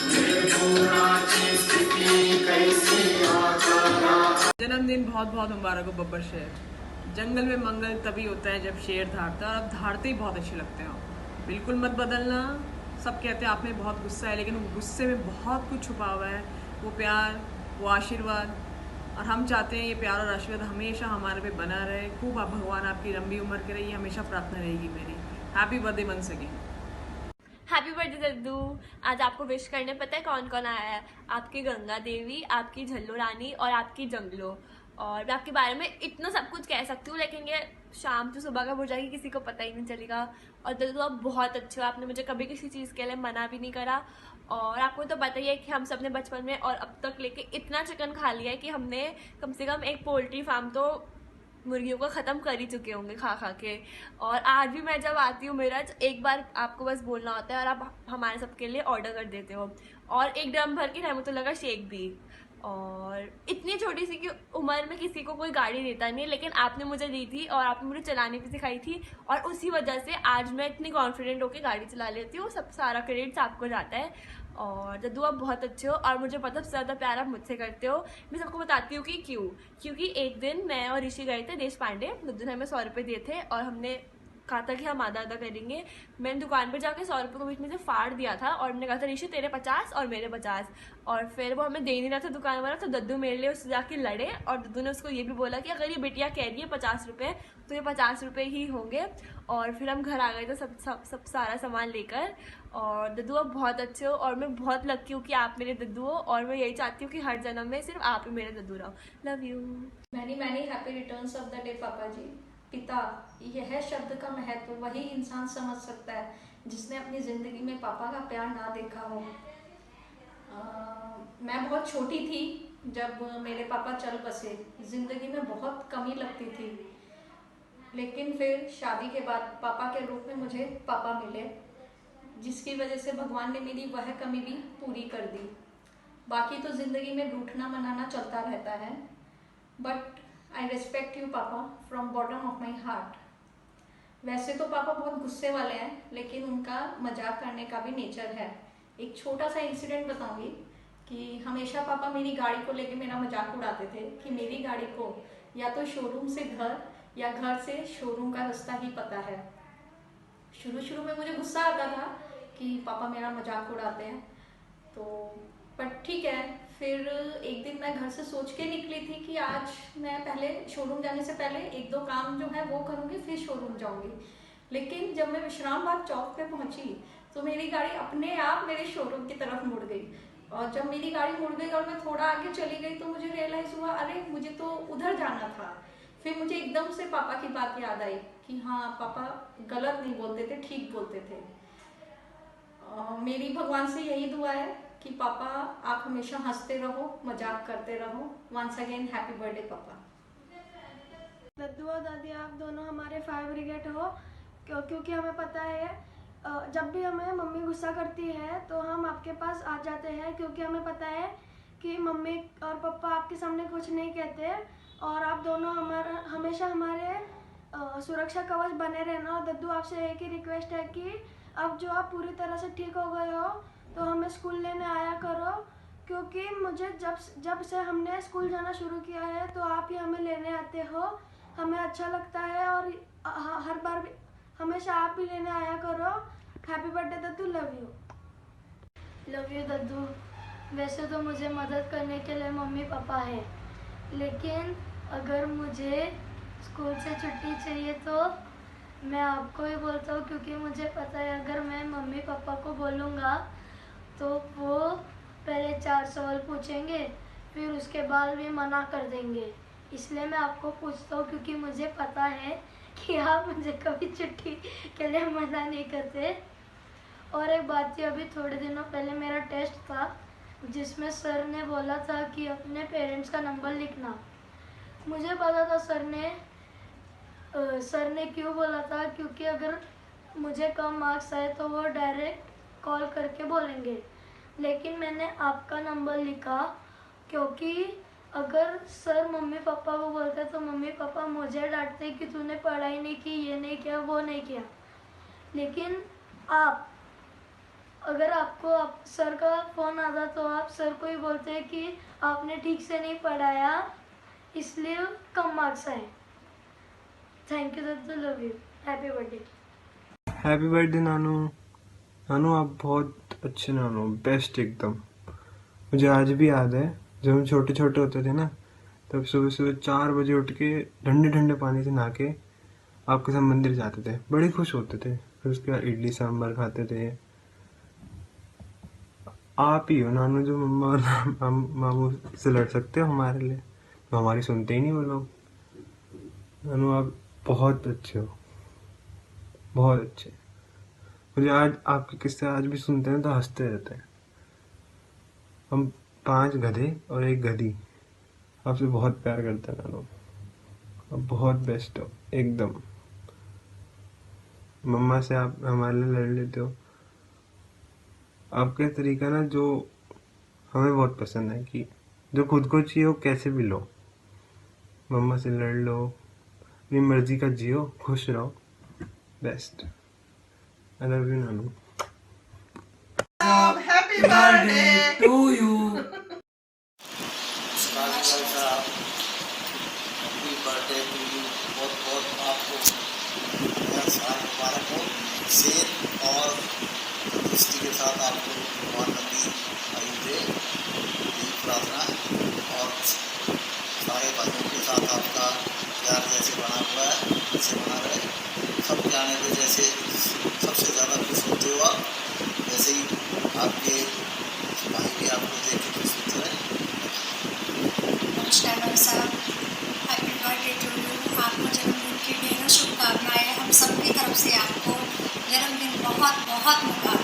निर्गुणाची स्थिती कैसी आकारा। जन्मदिन बहुत बहुत मुबारक हो बब्बर शेर। जंगल में मंगल तभी होता है जब शेर धारता है, और आप धारते ही बहुत अच्छे लगते हो। बिल्कुल मत बदलना। सब कहते हैं आप में बहुत गुस्सा है, लेकिन वो गुस्से में बहुत कुछ छुपा हुआ है। वो प्यार, वो आशीर्वाद, और हम चाहते हैं ये प्यार और आशीर्वाद हमेशा हमारे पे बना रहे। खूब आप भगवान आपकी लंबी उम्र करे, ये हमेशा प्रार्थना रहेगी मेरी। Happy birthday once again. Happy birthday दद्दू। आज आपको विश करने पता है कौन कौन आया है? आपकी गंगा देवी, आपकी झल्लो रानी और आपकी जंगलो। और मैं आपके बारे में इतना सब कुछ कह सकती हूँ, लेकिन ये शाम से सुबह कब हो जाएगी किसी को पता ही नहीं चलेगा। और दद्दू आप बहुत अच्छे हो, आपने मुझे कभी किसी चीज़ के लिए मना भी नहीं करा। और आपको तो पता ही है कि हम सब ने बचपन में और अब तक लेके इतना चिकन खा लिया है कि हमने कम से कम एक पोल्ट्री फार्म तो मुर्गियों को ख़त्म कर ही चुके होंगे खा खा के। और आज भी मैं जब आती हूँ मेरा एक बार आपको बस बोलना होता है और आप हमारे सबके लिए ऑर्डर कर देते हो। और एक ड्रम भर के रहमतुल्लाह का शेक भी। और इतनी छोटी सी की उम्र में किसी को कोई गाड़ी देता नहीं, लेकिन आपने मुझे दी थी और आपने मुझे चलानी भी सिखाई थी। और उसी वजह से आज मैं इतनी कॉन्फिडेंट होकर गाड़ी चला लेती हूँ। सब सारा क्रेडिट आपको जाता है। और दद्दू आप बहुत अच्छे हो और मुझे पता सबसे ज़्यादा प्यार आप मुझसे करते हो। मैं सबको बताती हूँ कि क्योंकि एक दिन मैं और ऋषि गए थे देश पांडे। दद्दू ने हमें 100 रुपये दिए थे और हमने कहा था कि हम आधा आधा करेंगे। मैंने दुकान पर जाके 100 रुपये को बीच में से फाड़ दिया था और मैंने कहा था ऋषि तेरे 50 और मेरे 50, और फिर वो हमें दे नहीं रहा था दुकान वाला, तो दद्दू मेरे लिए उससे जाके लड़े और दद्दू ने उसको ये भी बोला कि अगर ये बिटिया कह रही है 50 रुपये तो ये 50 रुपये ही होंगे। और फिर हम घर आ गए थे सब सारा सामान लेकर। और दद्दू आप बहुत अच्छे हो और मैं बहुत लकी हूँ कि आप मेरे दद्दू हो, और मैं यही चाहती हूँ कि हर जन्म में सिर्फ आप ही मेरे दद्दू रहो। Love you. Many many happy returns of the day पापा जी। पिता, यह शब्द का महत्व वही इंसान समझ सकता है जिसने अपनी ज़िंदगी में पापा का प्यार ना देखा हो। मैं बहुत छोटी थी जब मेरे पापा चल बसे। ज़िंदगी में बहुत कमी लगती थी, लेकिन फिर शादी के बाद पापा के रूप में मुझे पापा मिले, जिसकी वजह से भगवान ने मेरी वह कमी भी पूरी कर दी। बाकी तो ज़िंदगी में रूठना मनाना चलता रहता है, बट आई रिस्पेक्ट यू पापा from bottom of my heart. वैसे तो पापा बहुत गुस्से वाले हैं, लेकिन उनका मजाक करने का भी नेचर है। एक छोटा सा इंसिडेंट बताऊंगी कि हमेशा पापा मेरी गाड़ी को लेके मेरा मजाक उड़ाते थे कि मेरी गाड़ी को या तो शोरूम से घर या घर से शोरूम का रास्ता ही पता है। शुरू में मुझे गुस्सा आता था कि पापा मेरा मजाक उड़ाते हैं, तो बट ठीक है। फिर एक दिन मैं घर से सोच के निकली थी कि आज मैं पहले शोरूम जाने से पहले 1-2 काम जो है वो करूँगी, फिर शोरूम जाऊँगी। लेकिन जब मैं विश्राम बाग चौक पे पहुँची तो मेरी गाड़ी अपने आप मेरे शोरूम की तरफ मुड़ गई, और जब मेरी गाड़ी मुड़ गई और मैं थोड़ा आगे चली गई तो मुझे रियलाइज़ हुआ अरे मुझे तो उधर जाना था। फिर मुझे एकदम से पापा की बात याद आई कि हाँ, पापा गलत नहीं बोलते थे, ठीक बोलते थे। मेरी भगवान से यही दुआ है कि पापा आप हमेशा हंसते रहो, मजाक करते रहो। वंस अगेन हैप्पी बर्थडे पापा। दद्दू और दादी, आप दोनों हमारे फायर ब्रिगेड हो, क्योंकि हमें पता है जब भी हमें मम्मी गुस्सा करती है तो हम आपके पास आ जाते हैं, क्योंकि हमें पता है कि मम्मी और पापा आपके सामने कुछ नहीं कहते, और आप दोनों हमेशा हमारे सुरक्षा कवच बने रहना। और दद्दू, आपसे एक ही रिक्वेस्ट है कि अब जो आप पूरी तरह से ठीक हो गए हो तो हमें स्कूल लेने आया करो, क्योंकि मुझे जब से हमने स्कूल जाना शुरू किया है तो आप ही हमें लेने आते हो। हमें अच्छा लगता है और हर बार हमेशा आप ही लेने आया करो। हैप्पी बर्थडे दद्दू, लव यू। लव यू दद्दू। वैसे तो मुझे मदद करने के लिए मम्मी पापा है, लेकिन अगर मुझे स्कूल से छुट्टी चाहिए तो मैं आपको ही बोलता हूँ, क्योंकि मुझे पता है अगर मैं मम्मी पापा को बोलूँगा तो वो पहले 4 सवाल पूछेंगे, फिर उसके बाद भी मना कर देंगे। इसलिए मैं आपको पूछता हूँ, क्योंकि मुझे पता है कि आप मुझे कभी छुट्टी के लिए मना नहीं करते। और एक बात थी, अभी थोड़े दिनों पहले मेरा टेस्ट था जिसमें सर ने बोला था कि अपने पेरेंट्स का नंबर लिखना। मुझे पता था सर ने क्यों बोला था, क्योंकि अगर मुझे कम मार्क्स आए तो वो डायरेक्ट कॉल करके बोलेंगे। लेकिन मैंने आपका नंबर लिखा, क्योंकि अगर सर मम्मी पापा को बोलते तो मम्मी पापा मुझे डांटते कि तूने पढ़ाई नहीं की, ये नहीं किया, वो नहीं किया। लेकिन अगर आपको सर का फ़ोन आता तो आप सर को ही बोलते कि आपने ठीक से नहीं पढ़ाया, इसलिए कम मार्क्स आए। थैंक यू दद्दू, love you. Happy birthday. Happy birthday नानू। नानू आप बहुत अच्छे नानू, बेस्ट एकदम। मुझे आज भी याद है जब हम छोटे छोटे होते थे ना, तब सुबह सुबह 4 बजे उठ के ठंडे ठंडे पानी से नहा के आपके साथ मंदिर जाते थे, बड़े खुश होते थे। फिर उसके बाद इडली सांभर खाते थे। आप ही हो नानू जो मम्मा और मामू से लड़ सकते हो हमारे लिए, तो हमारी सुनते ही नहीं वो लोग। नानू आप बहुत अच्छे हो, बहुत अच्छे। मुझे आज आपके किस्से आज भी सुनते हैं तो हंसते रहते हैं। हम 5 गधे और 1 गधी आपसे बहुत प्यार करते हैं नानू। आप बहुत बेस्ट हो एकदम। मम्मा से आप हमारे लिए लड़ लेते हो। आपका तरीका ना जो हमें बहुत पसंद है कि जो खुद को चाहिए वो कैसे भी लो, मम्मा से लड़ लो, अपनी मर्जी का जियो, खुश रहो, बेस्ट। आई लव यू नानू। Happy birthday to you. Happy birthday to you. बहुत बहुत आपको बहुत मुबारक।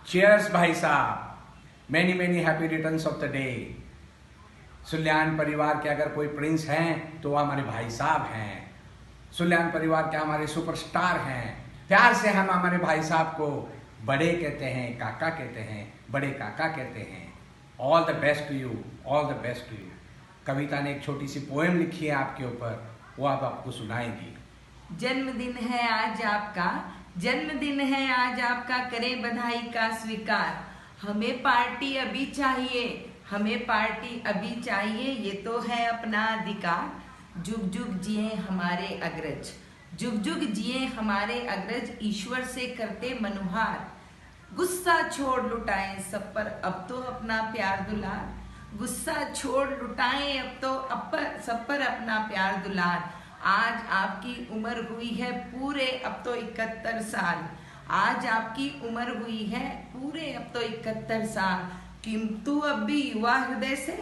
चीयर्स भाई साहब, many many happy returns of the day. सुल्यान परिवार के अगर कोई प्रिंस हैं तो वो हमारे भाई साहब हैं। सुल्यान परिवार के हमारे सुपरस्टार हैं। प्यार से हम हमारे भाई साहब को बड़े कहते हैं, काका कहते हैं, बड़े काका कहते हैं। All the best to you, all the best to you. Kavita ने एक छोटी सी पोएम लिखी है आपके ऊपर, वो आप आपको सुनाएंगी। जन्मदिन है आज आपका, जन्मदिन है आज आपका, करे बधाई का स्वीकार। हमें पार्टी अभी चाहिए, हमें पार्टी अभी चाहिए, ये तो है अपना अधिकार। जुग जुग जिए हमारे अग्रज, जुग जुग जिए हमारे अग्रज, ईश्वर से करते मनुहार। गुस्सा छोड़ लुटाएं सब पर अब तो अपना प्यार दुलार। गुस्सा छोड़ लुटाएं अब तो सब पर अपना प्यार दुलार। आज आपकी उम्र हुई है पूरे अब तो 71 साल। आज आपकी उम्र हुई है पूरे अब तो 71 साल। किंतु अब भी युवा हृदय से,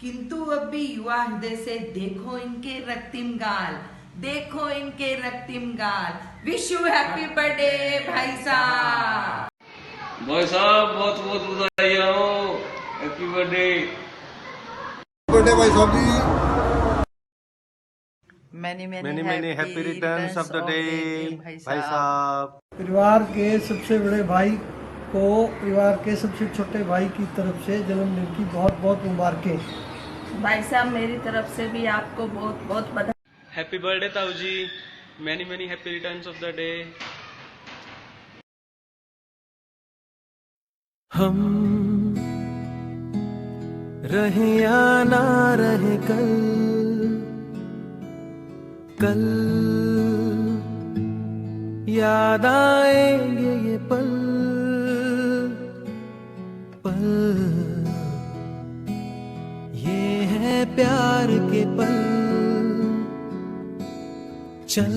किंतु अब भी युवा हृदय से, देखो इनके रक्तिम गाल, देखो इनके रक्तिम गाल। विश यू हैप्पी बर्थडे भाई साहब। भाई साहब बहुत बहुत बधाई हो, हैप्पी बर्थडे। बर्थडे भाई साहब जी। Many happy returns of the day भाई साहब। परिवार के सबसे बड़े भाई को परिवार के सबसे छोटे भाई की तरफ से जन्मदिन की बहुत बहुत मुबारकें। भाई साहब मेरी तरफ से भी आपको बहुत बहुत बधाई। हैप्पी बर्थडे ताऊ जी, many happy returns of the day. हम रहे या ना रहे कल, कल याद आएंगे ये पल, पल ये है प्यार के पल। चल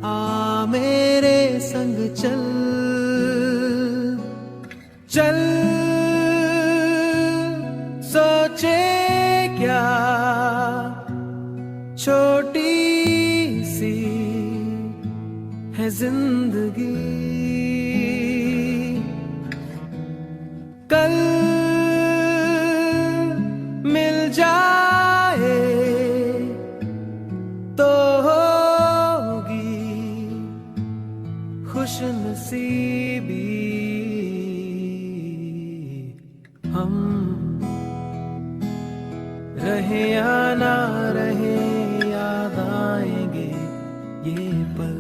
आ मेरे संग चल, चल सोचे क्या छोटी सी है जिंदगी। कल मिल जाए तो होगी खुशनसीबी। हम रहे या ना रहे याद आएंगे ये पल।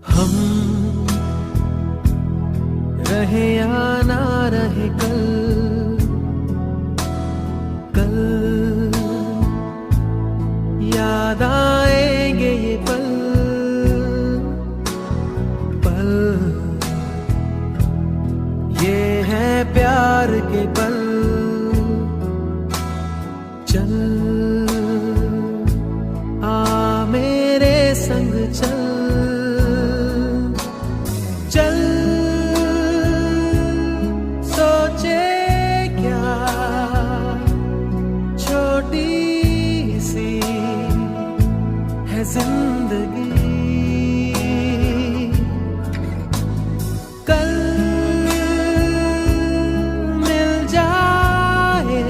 हम रहे या ना रहे कल, कल याद आएंगे ये पल, पल ये है प्यार के पल। चल आ मेरे संग चल, चल सोचे क्या छोटी सी है जिंदगी। कल मिल जाए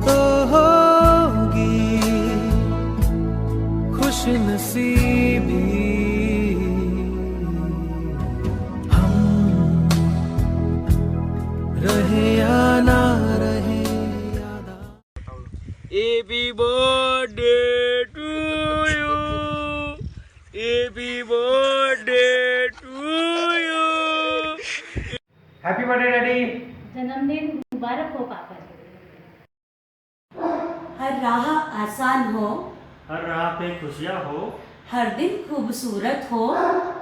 तो होगी खुशनसीबी। हम रहे या ना रहे happy birthday to you, happy birthday to you. Happy birthday daddy. जन्मदिन मुबारक हो पापा जी। हर राह आसान हो, हर राह पे खुशियाँ हो, हर दिन खूबसूरत हो,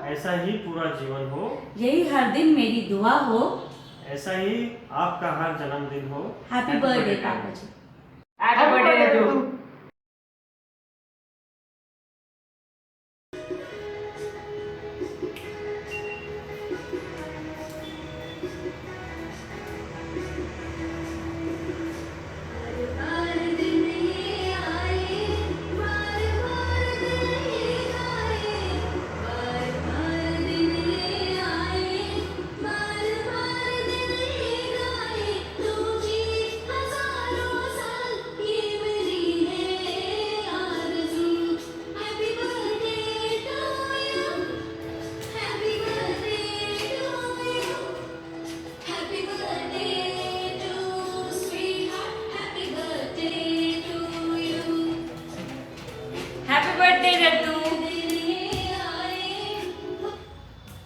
ऐसा ही पूरा जीवन हो, यही हर दिन मेरी दुआ हो, ऐसा ही आपका हर जन्मदिन हो। हैप्पी बर्थडे पापा जी। Happy birthday to. हर दिन ये आए बार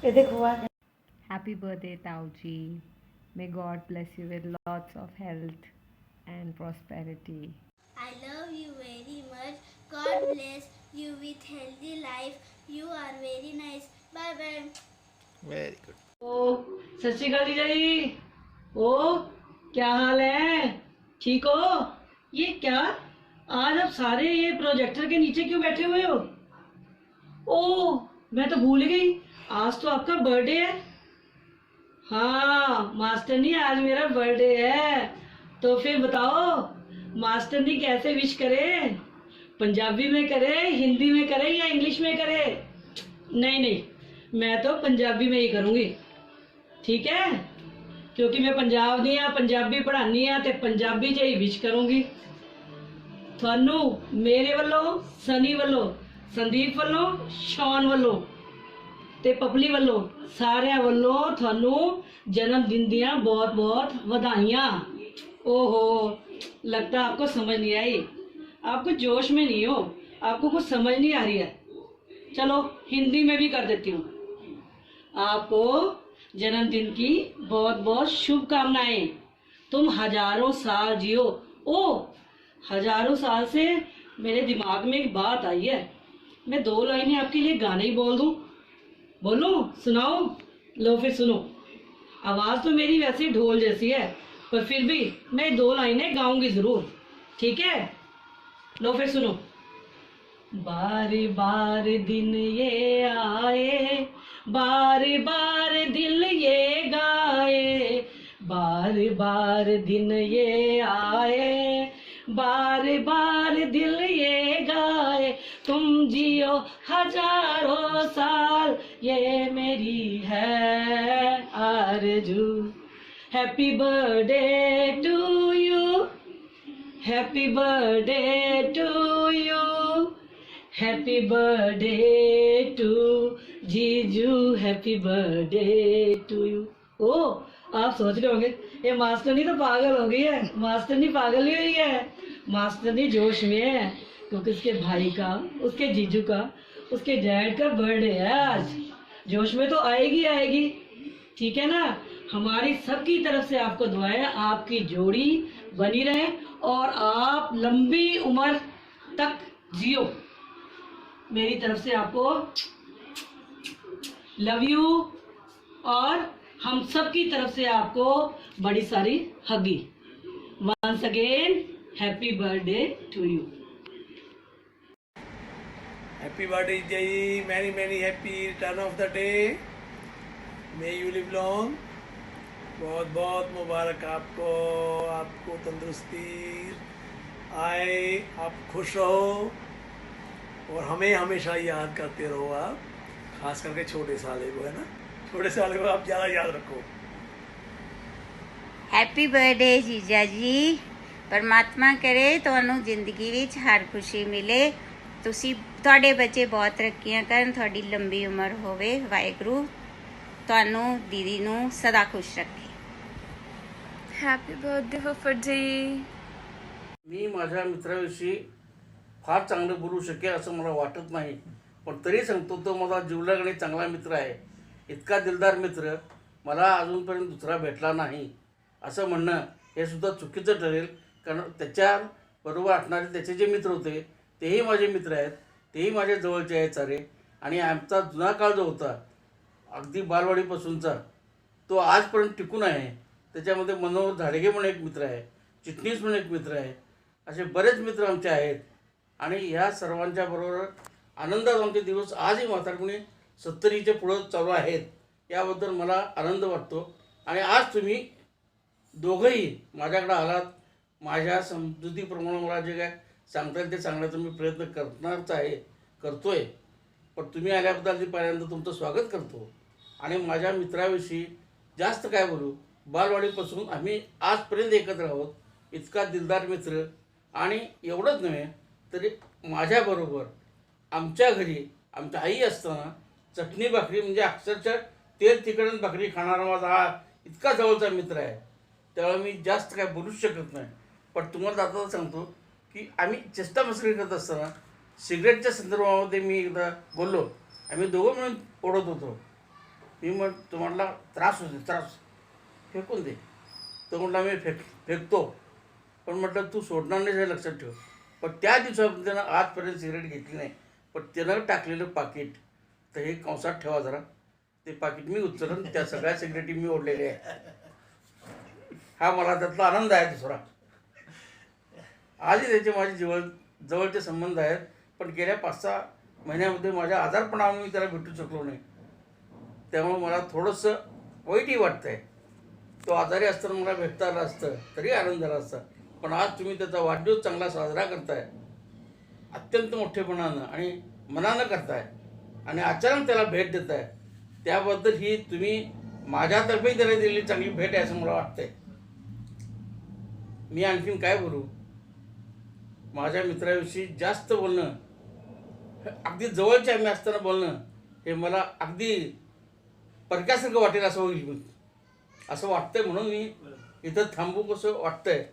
ये देखो आ Happy birthday, Tauji. May God bless you with lots of health and prosperity. I love you very much. God bless you with healthy life. You are very nice. Bye bye. Very good. ओ सत श्री अकाल जीजा जी। ओ क्या हाल है, ठीक हो? ये क्या आज आप सारे ये प्रोजेक्टर के नीचे क्यों बैठे हुए हो? ओ मैं तो भूल गई, आज तो आपका बर्थडे है। हाँ मास्टरनी, आज मेरा बर्थडे है। तो फिर बताओ मास्टरनी कैसे विश करे? पंजाबी में करे, हिंदी में करे या इंग्लिश में करे? नहीं नहीं, मैं तो पंजाबी में ही करूँगी, ठीक है? क्योंकि मैं पंजाब दी हाँ, पंजाबी पढ़ानी है तो पंजाबी च ही विश करूँगी। थानू मेरे वालों, सनी वालों, संदीप वालों, शॉन वालों ते पपली वालों, सारे वालों थानू जन्मदिन दियां बहुत बहुत बधाइयाँ। ओहो, लगता आपको समझ नहीं आई, आपको जोश में नहीं हो, आपको कुछ समझ नहीं आ रही है। चलो हिंदी में भी कर देती हूँ। आपको जन्मदिन की बहुत बहुत शुभकामनाएं। तुम हजारों साल जियो। ओ हजारों साल से मेरे दिमाग में एक बात आई है, मैं 2 लाइनें आपके लिए गाने ही बोल दूं? बोलूं? सुनाओ? लो फिर सुनो। आवाज़ तो मेरी वैसे ढोल जैसी है, पर फिर भी मैं 2 लाइनें गाऊंगी ज़रूर, ठीक है? लो फिर सुनो। बार बार दिन ये आए, बार बार दिल ये गाए, बार बार दिन ये आए, बार बार दिल ये गाए, तुम जियो हजारों साल, ये मेरी है आरज़ू। Happy birthday to you, happy birthday to you, happy birthday to जीजू, हैप्पी बर्थडे टू यू। ओ आप सोच रहे होंगे ये मास्टरनी तो पागल हो गई है। मास्टरनी पागल ही हुई है, मास्टरनी जोश में है, क्योंकि उसके भाई का, उसके जीजू का, उसके डैड का बर्थडे है आज। जोश में तो आएगी आएगी, ठीक है ना? हमारी सबकी तरफ से आपको दुआएं, आपकी जोड़ी बनी रहे और आप लंबी उम्र तक जियो। मेरी तरफ से आपको लव यू, और हम सब की तरफ से आपको बड़ी सारी हगी। Once again happy birthday to you. Happy birthday Jay, many many happy return of the day, may you live long. बहुत बहुत मुबारक आपको, आपको तंदुरुस्ती आए, आप खुश रहो और हमें हमेशा याद करते रहो आप, खास करके छोटे साले को, है ना? छोटे साले को आप ज़्यादा याद रखो। हैप्पी बर्थडे जीजा जी, परमात्मा करे ਤੁਹਾਨੂੰ ਜ਼ਿੰਦਗੀ ਵਿੱਚ ਹਰ ਖੁਸ਼ੀ ਮਿਲੇ, ਤੁਸੀਂ ਤੁਹਾਡੇ ਬੱਚੇ ਬਹੁਤ ਤਰੱਕੀਆਂ ਕਰਨ, ਤੁਹਾਡੀ ਲੰਬੀ ਉਮਰ ਹੋਵੇ, ਵਾਹਿਗੁਰੂ ਤੁਹਾਨੂੰ ਦੀਦੀ ਨੂੰ ਸਦਾ ਖੁਸ਼ ਰੱਖੇ। Happy birthday फफटजी। मी माझ्या मित्राविषयी फार चांगलं बोलू शकेल असं मला वाटत नाही, पण तरी सांगतो तो माझा जिवलग आणि चांगला मित्र आहे। इतका दिलदार मित्र मला अजूनपर्यंत दुसरा भेटला नाही असं म्हणणं हे सुद्धा चुकीचं ठरेल, कारण त्याच्याबरोबर असणारे त्याचे जे मित्र होते तेही माझे मित्र आहेत, तेही माझ्या जवळचे आहेत सारे। आणि आमचा जुना काळ जो होता अगदी बालवाडीपासूनचा तो आजपर्यंत टिकून आहे। त्याच्यामध्ये मनोहर झाडगे म्हणून एक मित्र आहे, चिटणीस म्हणून एक मित्र आहे, असे बरेच मित्र आमचे आहेत। आणि ह्या सर्वांच्या बरोबर आनंदात आमचे दिवस आजही म्हातारपणी 70च्या पुढं चालू आहेत, याबद्दल मला आनंद वाटतो। आणि आज तुम्ही दोघंही माझ्याकडे आलात, माझ्या समजुतीप्रमाणे मला जे काय सांगता येईल ते सांगण्याचा मी प्रयत्न करतोय। पण तुम्ही आल्याबद्दल आधी पहिल्यांदा तुमचं स्वागत करतो। आणि माझ्या मित्राविषयी जास्त काय बोलू, बालवाडीपासून आम्ही आजपर्यंत एकत्र आहोत, इतका दिलदार मित्र। आणि एवढंच नव्हे तरी माझ्याबरोबर आमच्या घरी आमच्या आई असताना चटणी भाकरी म्हणजे अक्षरशः तेल तिखट भाकरी खाणारा माझा हा इतका जवळचा मित्र आहे। त्यामुळे मी जास्त काय बोलूच शकत नाही, पण तुम्हाला आता सांगतो की आम्ही चेष्टा मस्करी करत असताना सिगरेटच्या संदर्भामध्ये मी एकदा बोललो, आम्ही दोघं मिळून ओढत होतो, तो म्हटला त्रास होते त्रास, फेकून दे. तो म्हटला मी फेकतो, पण म्हटलं तू सोडणार नाही हे लक्षात ठेव. पण त्या दिवसापासून त्यानं आजपर्यंत सिगरेट घेतली नाही. पण त्यानं टाकलेलं पाकिट तर हे कंसात ठेवा जरा, ते पाकिट मी उचलून त्या सगळ्या सिगरेटी मी ओढलेल्या आहे. हा मला त्यातला आनंद आहे. दुसरा आजही त्याचे माझे जवळचे संबंध आहेत, पण गेल्या 5-6 महिन्यामध्ये माझ्या आजारपणामुळे मी त्याला भेटू शकलो नाही. त्यामुळे मला थोडंसं वाईटही वाटतं आहे. तो आजारी असताना मला भेटता आलं असतं तरी आनंद झाला असता. पण आज तुम्ही त्याचा वाढदिवस चांगला साजरा करताय, अत्यंत मोठेपणानं आणि मनानं करताय आणि अचानक त्याला भेट देताय, त्याबद्दल ही तुम्ही माझ्यातर्फे त्याला दिलेली चांगली भेट आहे असं मला वाटतंय. मी आणखीन काय बोलू. माझ्या मित्राविषयी जास्त बोलणं, अगदी जवळच्या आम्ही असताना बोलणं, हे मला अगदी परक्यासारखं वाटेल असं होईल असं वाटतंय. म्हणून मी इथं थांबू कसं वाटतंय.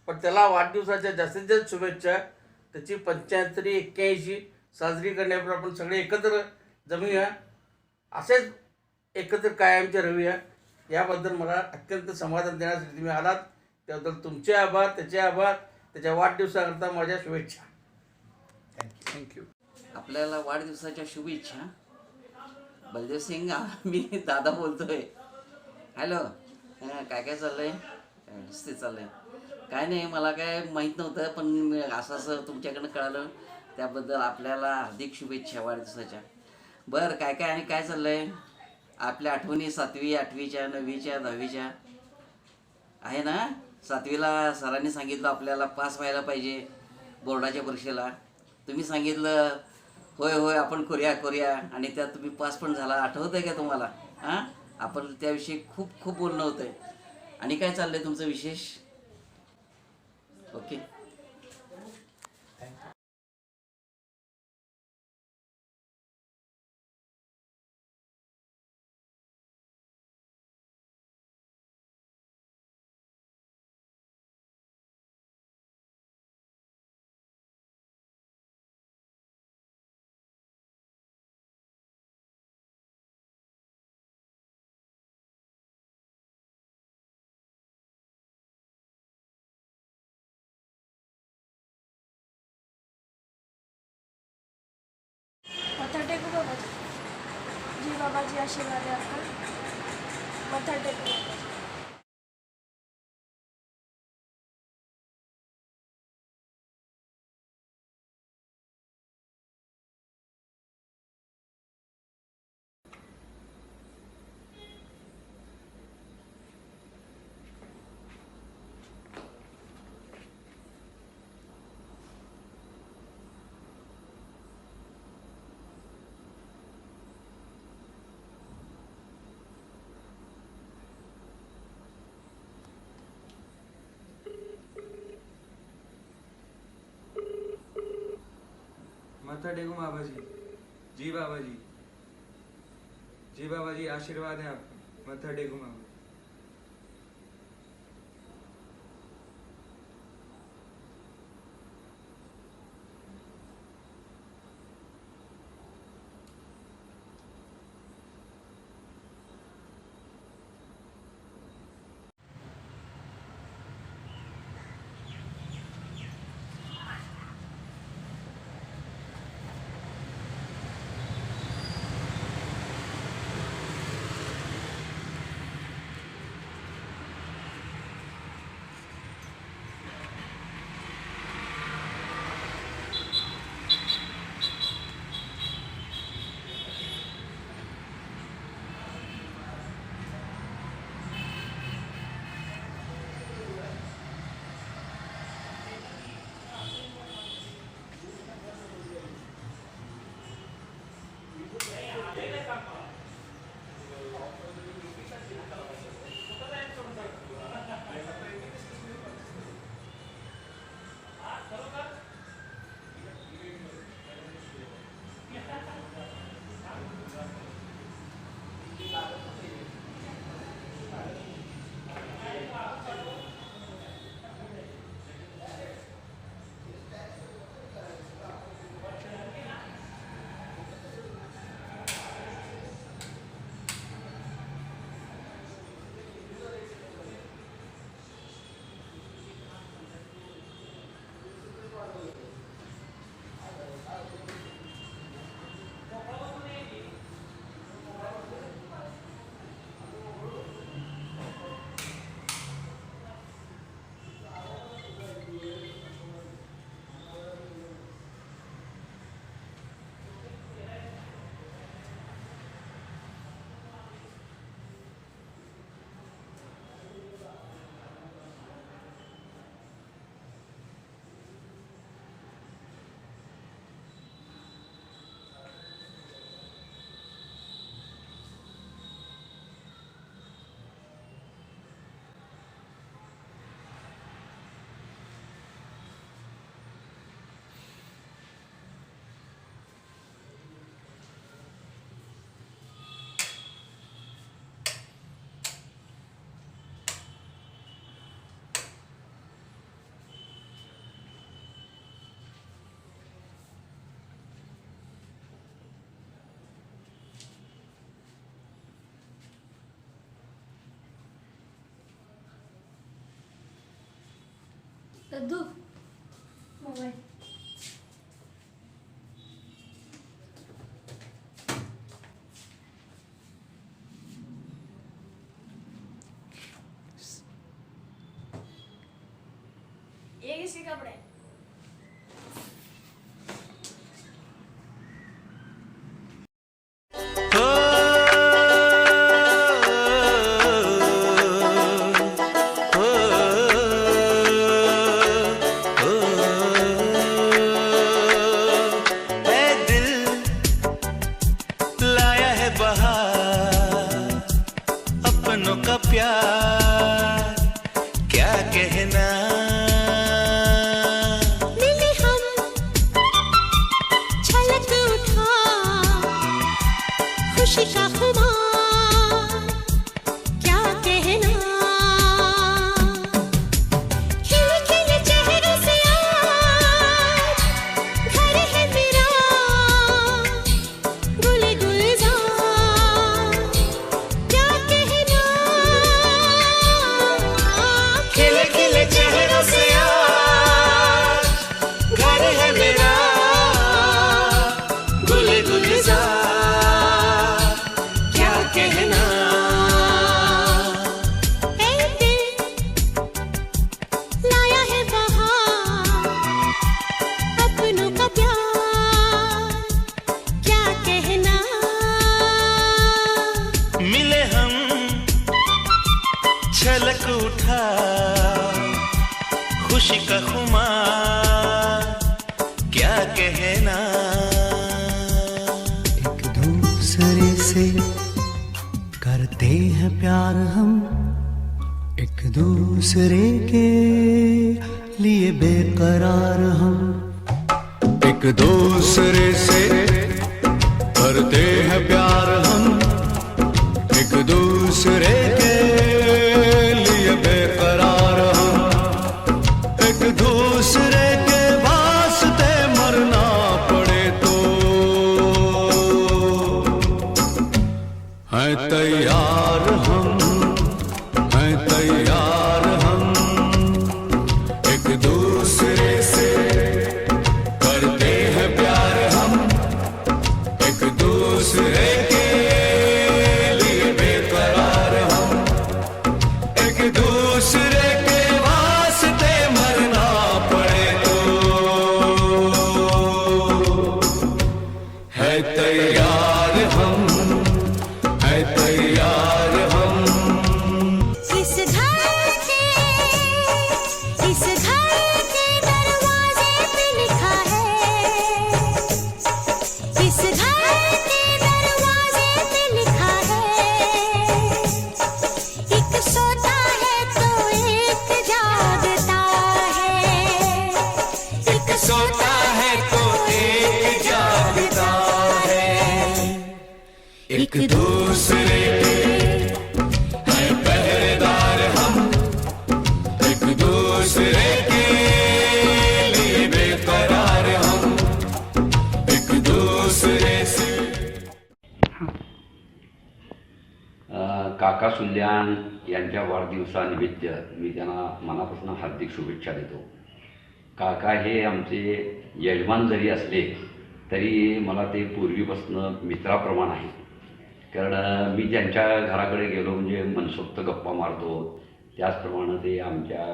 पण त्याला वाढदिवसाच्या जास्तीत जास्त शुभेच्छा. त्याची 75-81 साजरी करण्यावर आपण सगळे एकत्र जमूया, असेच एकत्र कायमचे राहूया. याबद्दल मला अत्यंत समाधान देण्यासाठी तुम्ही आलात, त्याबद्दल तुमचे आभार, त्याचे आभार. त्याच्या वाढदिवसाकरता माझ्या शुभेच्छा. थँक्यू. आपल्याला वाढदिवसाच्या शुभेच्छा. बलदेव सिंग, मी दादा बोलतोय. हॅलो, काय चाललंय? नुसते चाललंय. काय नाही, मला काय माहीत नव्हतं, पण असं तुमच्याकडनं कळालं, त्याबद्दल आपल्याला हार्दिक शुभेच्छा वाढदिवसाच्या. बरं, काय आणि काय चाललंय? आपल्या आठवणी 7वी, 8वीच्या, 9वीच्या, 10वीच्या आहे ना? 7वीला सरांनी सांगितलं आपल्याला पास व्हायला पाहिजे बोर्डाच्या परीक्षेला. तुम्ही सांगितलं होय आपण करूया आणि त्यात तुम्ही पास पण झाला. आठवत आहे का तुम्हाला? हां, आपण त्याविषयी खूप बोलणं होतं आहे. आणि काय चाललं आहे तुमचं विशेष? ओके. मत्था टेकू बाबा जी. बाबाजी आशीर्वाद है आपका. मत्था टेकू. मत्था टेकू बाबाजी. जी बाबाजी. जी बाबाजी, आशीर्वाद है आपका. मत्था टेकू बाबा. दद्दू मोबाइल ये किसके कपड़े? लाया है बहार अपनों का प्यार क्या कहना मिले हम छलक उठा खुशी का खुमार क्या कहना खिले खिले चेहरों से आज घर है मेरा गुले गुलजार क्या कहना खिले खिले चेहरों से आज घर है मेरा गुल गुलजार क्या कहना ऐ दिल लाया है बहार अपनों का प्यार क्या कहना मिले हम छलक उठा खुशी का खुमार क्या कहना एक दूसरे से करते हैं प्यार हम एक दूसरे के लिए बेकरार हम एक दूसरे से करते हैं प्यार हम एक दूसरे के लिए बेकरार हम एक दूसरे के वास्ते मरना पड़े तो हैं तैयार हम हैं तैयार हम एक दूसरे से करते हैं प्यार हम एक दूसरे के लिए बेकरार हम एक दूसरे के वास्ते मरना पड़े तो है तैयार हम है तैयार हम इस घर के दरवाजे पे लिखा है इस घर के दरवाजे पे लिखा है एक सोता है तो एक जागता है एक सोता है तो एक जागता है एक दूसरे के हैं पहरेदार हम एक दूसरे के लिए बेकरार हम एक दूसरे से काका सुल्यान यांच्या वाढदिवसानिमित्त मी त्यांना मनापासून हार्दिक शुभेच्छा देतो. काका हे आमचे यजमान जरी असले तरी मला ते पूर्वीपासून मित्राप्रमाणे आहे. कारण मी त्यांच्या घराकडे गेलो म्हणजे मनसोक्त गप्पा मारतो. त्याचप्रमाणे ते आमच्या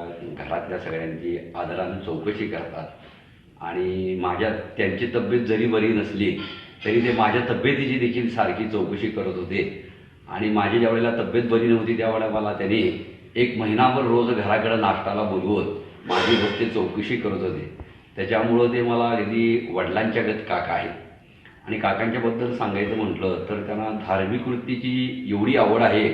घरातल्या सगळ्यांची आदराने चौकशी करतात आणि त्यांची तब्येत जरी बरी नसली तरी ते माझ्या तब्येतीची देखील सारखी चौकशी करत होते. आणि माझी ज्यावेळेला तब्येत बरी नव्हती त्यावेळेला मला त्यांनी एक महिनाभर रोज घराकडे नाश्त्याला बोलवत माझी गोष्टी चौकशी करत होते. त्याच्यामुळं ते मला अगदी वडिलांच्या गत काका आहेत. आणि काकांच्याबद्दल सांगायचं म्हटलं तर त्यांना धार्मिक वृत्तीची एवढी आवड आहे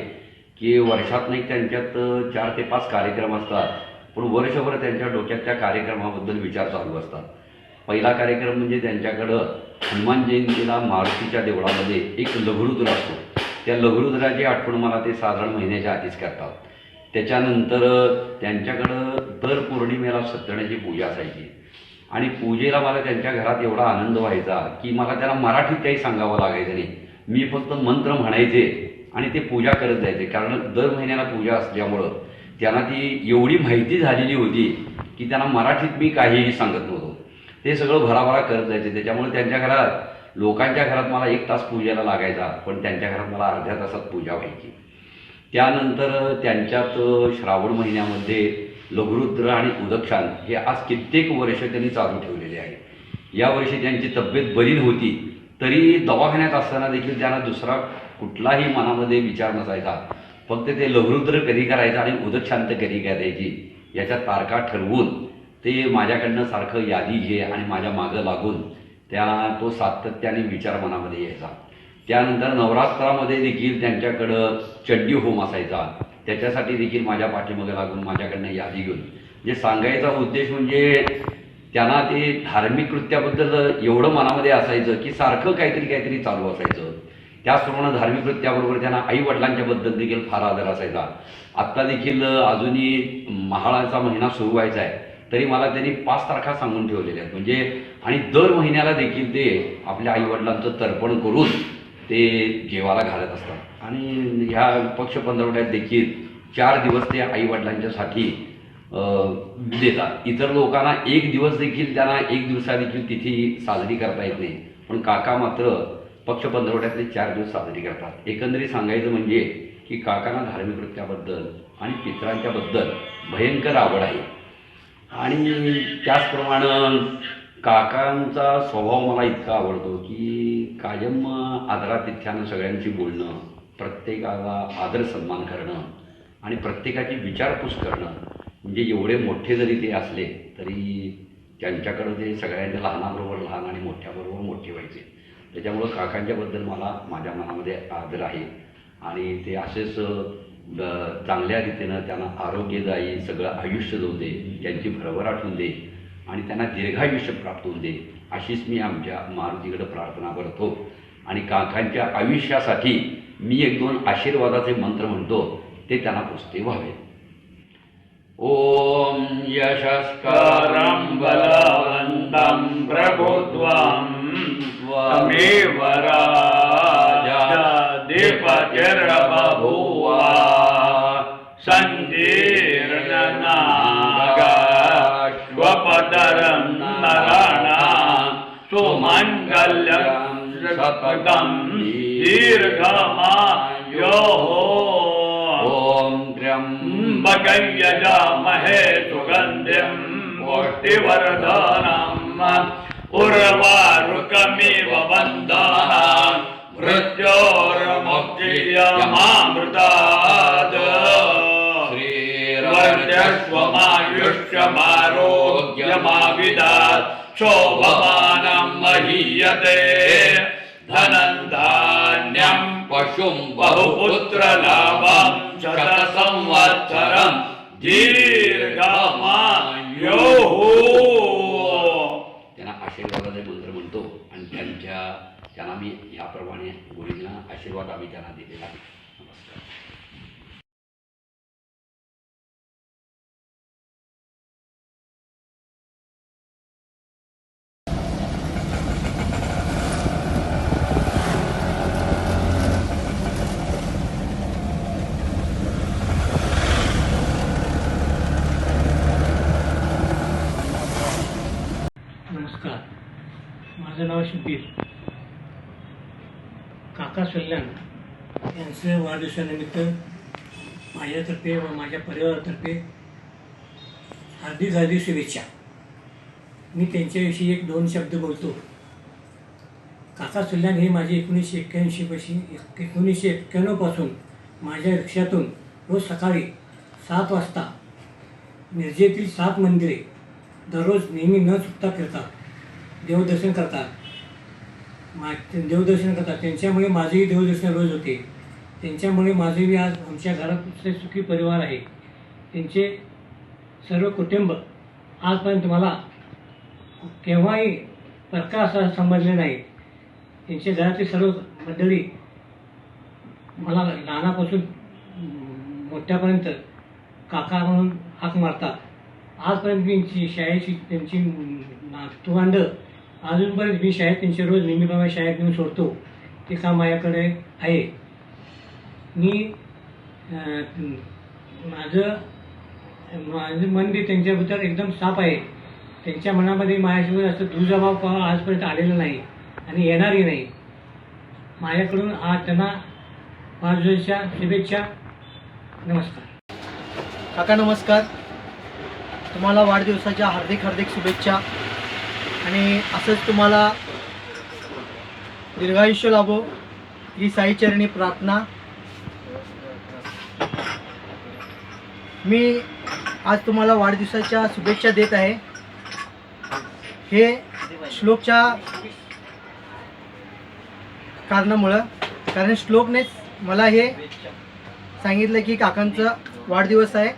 की वर्षातनं एक त्यांच्यात 4 ते 5 कार्यक्रम असतात. पण वर्षभर त्यांच्या डोक्यात त्या कार्यक्रमाबद्दल विचार चालू असतात. पहिला कार्यक्रम म्हणजे त्यांच्याकडं हनुमान जयंतीला मारुतीच्या देवळामध्ये एक लघुरुद्र असतो. त्या लघुरुद्राची आठवण मला ते साधारण महिन्याच्या आधीच करतात. त्याच्यानंतर त्यांच्याकडं दर पौर्णिमेला सत्यनारायणाची पूजा असायची आणि पूजेला मला त्यांच्या घरात एवढा आनंद व्हायचा की मला त्याला मराठीत काही सांगावं लागायचं नाही. मी फक्त मंत्र म्हणायचे आणि ते पूजा करत जायचे. कारण दर महिन्याला पूजा असल्यामुळं त्यांना ती एवढी माहिती झालेली होती की त्यांना मराठीत मी काहीही सांगत नव्हतो. ते सगळं भराभरा करत जायचे. त्याच्यामुळे त्यांच्या घरात, लोकांच्या घरात मला 1 तास पूजेला लागायचा, पण त्यांच्या घरात मला अर्ध्या तासात पूजा व्हायची. त्यानंतर त्यांच्यात श्रावण महिन्यामध्ये लघुरुद्र आणि उदकशान हे आज कित्येक वर्ष त्यांनी चालू ठेवलेले आहे. यावर्षी त्यांची तब्येत बरी नव्हती, तरी दवाखान्यात असताना देखील त्यांना दुसरा कुठलाही मनामध्ये विचार नसायचा. फक्त ते लघुरुद्र कधी करायचं आणि उदकशांत कधी करायची याच्या तारखा ठरवून ते माझ्याकडनं सारखं यादी घे आणि माझ्या मागं लागून तो सातत्याने विचार मनामध्ये यायचा. त्यानंतर नवरात्रामध्ये देखील त्यांच्याकडं चंडी होम असायचा. त्याच्यासाठी देखील माझ्या पाठीमागे लागून माझ्याकडनं यादी घेऊन, जे सांगायचा उद्देश म्हणजे त्यांना ते धार्मिक कृत्याबद्दल एवढं मनामध्ये असायचं की सारखं काहीतरी चालू असायचं. त्याचप्रमाणे धार्मिक कृत्याबरोबर त्यांना आईवडिलांच्याबद्दल देखील फार आदर असायचा. आत्ता देखील अजूनही महाळाचा महिना सुरू व्हायचा आहे, तरी मला त्यांनी 5 तारखा सांगून ठेवलेल्या आहेत. म्हणजे आणि दर महिन्याला देखील ते आपल्या आईवडिलांचं तर्पण करून ते जेवायला घालत असतात. आणि ह्या पक्ष पंधरवड्यात देखील 4 दिवस ते आईवडिलांच्यासाठी देतात. इतर लोकांना 1 दिवस देखील, त्यांना 1 दिवसा देखील तिथी साजरी करता येत नाही, पण काका मात्र पक्ष पंधरवड्यातले 4 दिवस साजरी करतात. एकंदरीत सांगायचं म्हणजे की काकांना धार्मिक कृत्याबद्दल आणि पितरांच्याबद्दल भयंकर आवड आहे. आणि त्याचप्रमाणे काकांचा स्वभाव मला इतका आवडतो की कायम आदरातिथ्यानं सगळ्यांशी बोलणं, प्रत्येकाला आदर सन्मान करणं आणि प्रत्येकाची विचारपूस करणं. म्हणजे एवढे मोठे जरी ते असले तरी त्यांच्याकडं ते सगळ्यांच्या लहानाबरोबर लहान आणि मोठ्याबरोबर मोठे व्हायचे. त्याच्यामुळं काकांच्याबद्दल मला माझ्या मनामध्ये आदर आहे. आणि ते असेच चांगल्या रीतीनं त्यांना आरोग्यदायी सगळं आयुष्य जाऊ दे, त्यांची भरभराट होऊन दे आणि त्यांना दीर्घायुष्य प्राप्त होऊन दे, अशीच मी आमच्या मारुतीकडे प्रार्थना करतो. आणि काकांच्या आयुष्यासाठी मी 1-2 आशीर्वादाचे मंत्र म्हणतो, ते त्यांना पुष्टी व्हावे. ओम यशस्करं बलवन्तं प्रभुत्वं त्वमेव राजा दीपतिर्बभूव संजीर्णनागाश्वपदरं नराणां सुमङ्गल्यं शतकं दीर्घमायोः. ॐ त्र्यम्बकं यजामहे सुगन्धिं पुष्टिवर्धनम् उर्वारुकमिव बन्धनान् मृत्योर्मुक्तियमामृतात्. श्रीर्वर्चस्वमायुष्यमारोग्यमाविदात् शोभमानं महीयते. धनं धान्यं पशुं बहुपुत्रलाभं शतसंवत्सरं दीर्घमायुः. त्यांना आशीर्वादाचे मंत्र म्हणतो आणि त्यांना मी याप्रमाणे गुरुजींना आशीर्वाद आम्ही त्यांना दिलेला आहे. नमस्कार. नमस्कार, माझं नाव शबीर. काका सल्यान यांचं वाढदिवसानिमित्त माझ्यातर्फे व माझ्या परिवारातर्फे हार्दिक शुभेच्छा. मी त्यांच्याविषयी 1-2 शब्द बोलतो. काका सल्यान हे माझे 1991 पासून माझ्या रिक्षातून रोज सकाळी 7 वाजता मिरजेतील 7 मंदिरे दररोज नेहमी न चुकता फिरतात, देवदर्शन करतात. त्यांच्यामुळे माझेही देवदर्शन रोज होते. त्यांच्यामुळे माझेही आज आमच्या घरात सुखी परिवार आहे. त्यांचे सर्व कुटुंब आजपर्यंत मला केव्हाही परका असं समजले नाही. त्यांच्या घरातील सर्व मंडळी मला लहानापासून मोठ्यापर्यंत काका म्हणून हाक मारतात. आजपर्यंत मी शाळेची त्यांची नातवंड अजूनपर्यंत मी शाळेत त्यांचे रोज नेहमीप्रमाणे शाळेत नेऊन सोडतो. ते काम माझ्याकडे आहे. मी माझं माझं मन बी त्यांच्याबद्दल एकदम साफ आहे. त्यांच्या मनामध्ये माझ्याशिवाय असं दुजाभाव कवा आजपर्यंत आलेला नाही आणि येणारही नाही. माझ्याकडून आज त्यांना वाढदिवसाच्या शुभेच्छा. नमस्कार. काका नमस्कार. तुम्हाला वाढदिवसाच्या हार्दिक हार्दिक शुभेच्छा आणि असंच तुम्हाला दीर्घायुष्य लाभो ही साईचरणी प्रार्थना. मी आज तुम्हाला वाढदिवसाच्या शुभेच्छा देत आहे. हे श्लोकच्या कारणामुळं, कारण श्लोकनेच मला हे सांगितलं की काकांचा वाढदिवस आहे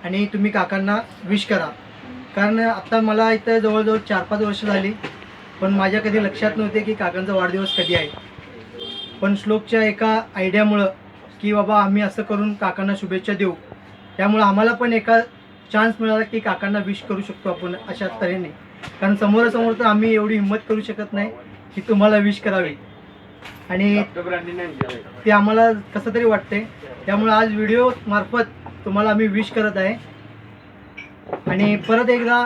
आणि तुम्ही काकांना विश करा. कारण आत्ता मला इथं जवळजवळ 4-5 वर्ष झाली, पण माझ्या कधी लक्षात नव्हते की काकांचा वाढदिवस कधी आहे. पण श्लोकच्या एका आयडियामुळं की बाबा आम्ही असं करून काकांना शुभेच्छा देऊ, त्यामुळं आम्हाला पण एका चान्स मिळाला की काकांना विश करू शकतो आपण अशा तऱ्हेने. कारण समोरासमोर तर आम्ही एवढी हिंमत करू शकत नाही की तुम्हाला विश करावी आणि ते आम्हाला कसं तरी वाटते. त्यामुळे आज व्हिडिओ मार्फत तुम्हाला आम्ही विश करत आहे आणि परत एकदा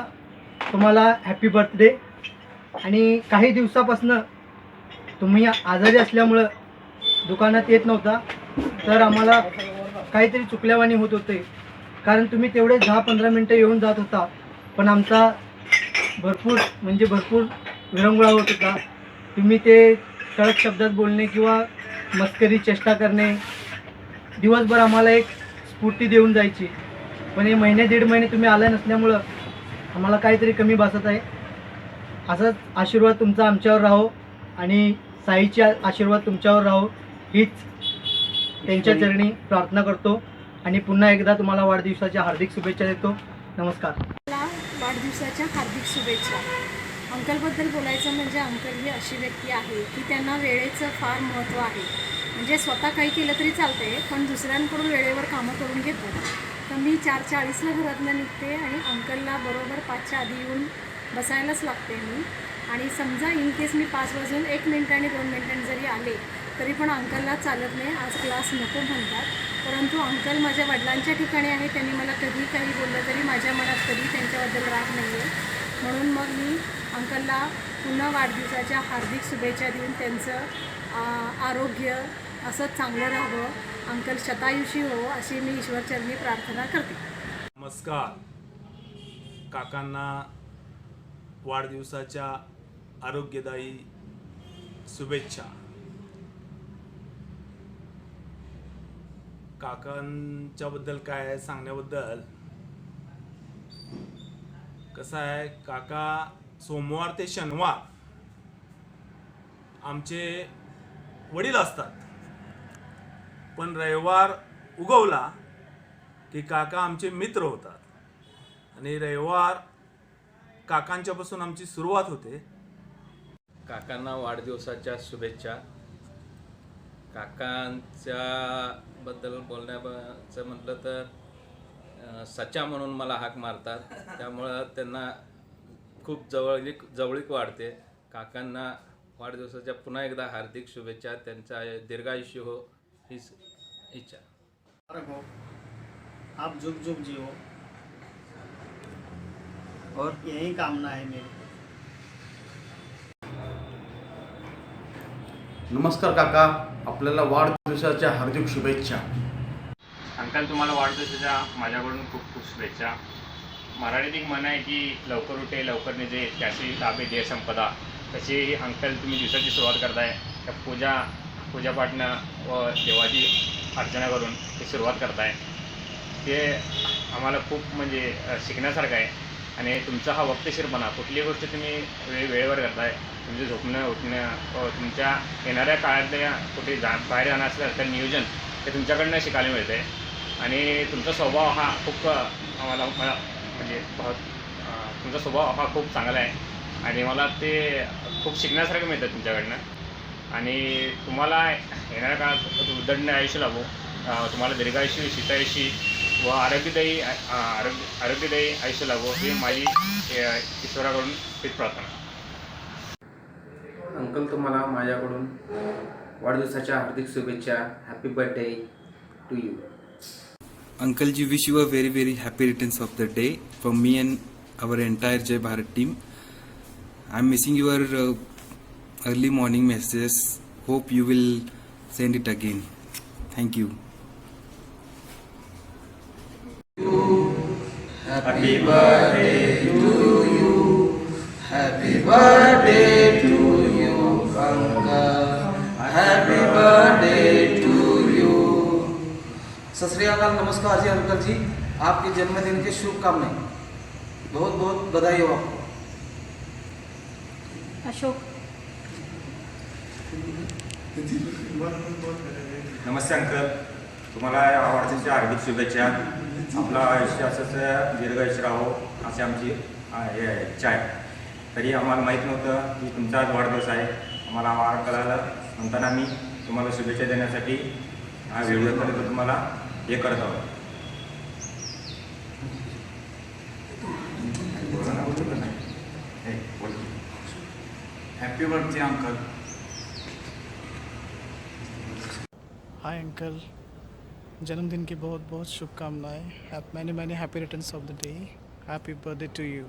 तुम्हाला हॅपी बर्थडे. आणि काही दिवसापासनं तुम्ही आजारी असल्यामुळं दुकानात येत नव्हता, तर आम्हाला काहीतरी चुकल्यावानी होत होते. कारण तुम्ही तेवढे 10-15 मिनटं येऊन जात होता, पण आमचा भरपूर विरंगुळा होत होता. तुम्ही ते कडक शब्दात बोलणे किंवा मस्करी चेष्टा करणे दिवसभर आम्हाला एक स्फूर्ती देऊन जायची. पण हे 1-1.5 महिने तुम्ही आला नसल्यामुळं आम्हाला काहीतरी कमी भासत आहे. असाच आशीर्वाद तुमचा आमच्यावर राहो आणि साईचे आशीर्वाद तुमच्यावर राहो हीच त्यांच्या चरणी प्रार्थना करतो आणि पुन्हा एकदा तुम्हाला वाढदिवसाच्या हार्दिक शुभेच्छा देतो. नमस्कार. मला वाढदिवसाच्या हार्दिक शुभेच्छा. अंकलबद्दल बोलायचं म्हणजे अंकल ही अशी व्यक्ती आहे की त्यांना वेळेचं फार महत्त्व आहे. म्हणजे स्वतः काही केलं तरी चालतं आहे, पण दुसऱ्यांकडून वेळेवर कामं करून घेतात. तर मी 4:40ला घरातनं निघते आणि अंकलला बरोबर 5च्या आधी येऊन बसायलाच लागते मी. आणि समजा इन केस मी 5 वाजून 1 मिनिट आणि 2 मिनिटांनी जरी आले तरी पण अंकलला चालत नाही, आज क्लास नको म्हणतात. परंतु अंकल माझ्या वडिलांच्या ठिकाणी आहे, त्यांनी मला कधी काही बोललं तरी माझ्या मनात कधी त्यांच्याबद्दल राग नाही आहे. म्हणून मग मी अंकलला पुन्हा वाढदिवसाच्या हार्दिक शुभेच्छा देऊन त्यांचं आरोग्य असंच चांगलं राहावं, अंकल शतायुषी हो अशी मी ईश्वरचरणी प्रार्थना करते. नमस्कार. काकांना वाढदिवसाच्या आरोग्यदायी शुभेच्छा. काकांच्याबद्दल काय सांगण्याबद्दल कसं आहे, काका सोमवार ते शनिवार आमचे वडील असतात, पण रविवार उगवला की काका आमचे मित्र होतात आणि रविवार काकांच्यापासून आमची सुरुवात होते. काकांना वाढदिवसाच्या शुभेच्छा. काकांच्या बद्दल बोलण्याचं म्हटलं तर सचा म्हणून मला हाक मारतात, त्यामुळं त्यांना खूप जवळीक वाढते. काकांना वाढदिवसाच्या पुन्हा एकदा हार्दिक शुभेच्छा. त्यांचा दीर्घायुष्य हो हीच इच्छा. आप जुग जुग जियो और यही कामना है मेरी. नमस्कार काका, आपल्याला वाढदिवसाच्या हार्दिक शुभेच्छा. अंकल तुम्हाला वाढदिवसाच्या माझ्याकडून खूप खूप शुभेच्छा. मराठीत एक म्हण आहे की लवकर उठे लवकर निजे त्याची लाभे देह संपदा. तशी अंकल तुम्ही दिवसाची सुरुवात करताय, त्या पूजापाठनं व देवाची अर्चना करून ती सुरुवात करताय. ते आम्हाला खूप म्हणजे शिकण्यासारखं आहे. आणि तुमचा हा वक्तशीरपणा, कुठली गोष्ट तुम्ही वेळेवर करताय, तुमचं झोपणं उठणं, तुमच्या येणाऱ्या काळातल्या कुठे बाहेर जाणं असलं तर नियोजन ते तुमच्याकडनं शिकायला मिळतं आहे. आणि तुमचा स्वभाव हा खूप मला म्हणजे तुमचा स्वभाव हा खूप चांगला आहे आणि मला ते खूप शिकण्यासारखं मिळतं तुमच्याकडनं. आणि तुम्हाला येणाऱ्या काळात उदंड आयुष्य लाभो, तुम्हाला दीर्घायुष्य शीतायुषी व आरोग्यदायी आयुष्य लाभो ही माझी ईश्वराकडून तीच प्रार्थना. अंकल तुम्हाला माझ्याकडून वाढदिवसाच्या हार्दिक शुभेच्छा. Happy birthday to you. Uncle ji, wish you a very, very happy returns of the day from me and our entire Jai Bharat team. I'm missing your early morning messages. Hope you will send it again. Thank you. Happy birthday to you. Happy birthday to you, uncle. Happy birthday to you. सत श्री अकाल, नमस्कार जी uncle जी, आपके जन्मदिन की शुभकामनाएं। बहुत बहुत बधाई हो आपको। अशोक नमस्ते अंकल, तुम्हाला या वाढदिवसाच्या हार्दिक शुभेच्छा. आपला आयुष्य असंच दीर्घायुष्य राहो अशी आमची इच्छा आहे. तरी आम्हाला माहीत नव्हतं की तुमचा आज वाढदिवस आहे. आम्हाला आवाज कळालं, म्हणताना मी तुम्हाला शुभेच्छा देण्यासाठी हा व्हिडिओ करत तुम्हाला हे करत आहोत. Happy birthday uncle. Hi uncle, जन्मदिन की बहुत बहुत शुभकामनाएं. Many many happy returns of the day. Happy birthday to you.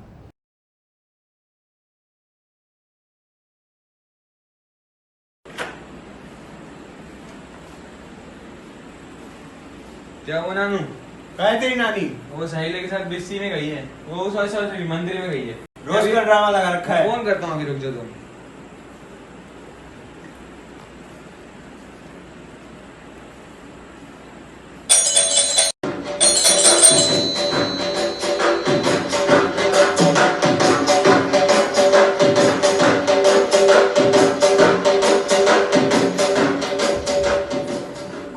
क्या वो नानू? काय तेरी नानी? वो सहेली के साथ बिस्सी में गई है. वो सॉरी मंदिर में गई है. रोज का ड्रामा लगा रखा है. फोन करता हूँ, अभी रुक जाओ तुम.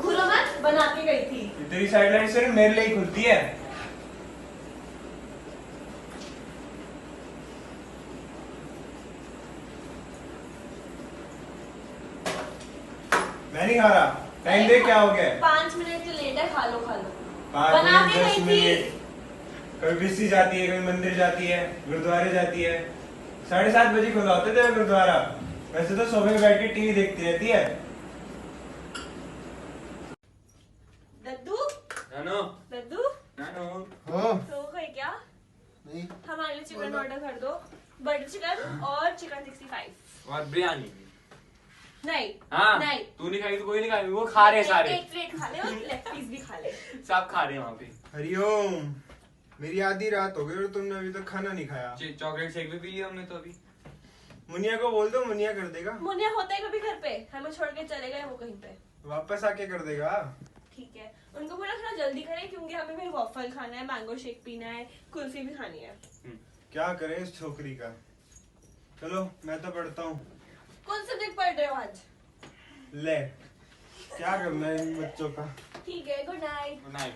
घूरो मत, बना के गई थी. तेरी साइडलाइन सिर्फ मेरे लिए ही खुलती है. मैं नहीं खा रहा. टाइम देख क्या हो गया है. 5 मिनट के लेट है, खा लो. 5 बना मिनट, के 10 गई थी. मिनट. कभी बिस्सी जाती है, कभी मंदिर जाती है, गुरुद्वारे जाती है. 7:30 बजे खुला होता है गुरुद्वारा. वैसे तो सोफे में बैठ के टीवी देखती रहती है. दद्दू नानू. दद्दू नानू. तो गए क्या? नहीं. हमारे लिए चिकन ऑर्डर कर दो. बटर चिकन और चिकन 65. और बिरयानी. नहीं. हाँ. नहीं. तू नहीं खाएगी तो कोई नहीं खाएगी. वो खा रहे सारे. एक प्लेट खा ले और लेग पीस भी खा ले. सब खा रहे हैं वहाँ पे. हरिओम. मेरी आधी रात हो गई और तुमने अभी तक खाना नहीं खाया. चॉकलेट शेक भी पी लिया हमने तो अभी. मुनिया को बोल दो, मुनिया कर देगा. मुनिया होता है कभी घर पे, हमें छोड़ के चले गए वो कहीं पे. वापस आके कर देगा. ठीक है, उनको बोला थोड़ा जल्दी करें क्योंकि हमें फिर वॉफल खाना है, मैंगो शेक पीना है, कुल्फी भी खानी है. क्या करें इस छोकरी का. चलो मैं तो पढ़ता हूँ. कौन सब्जेक्ट पढ़ रहे हो आज? ले क्या करना है इन बच्चों का. ठीक है, गुड नाइट. Good night.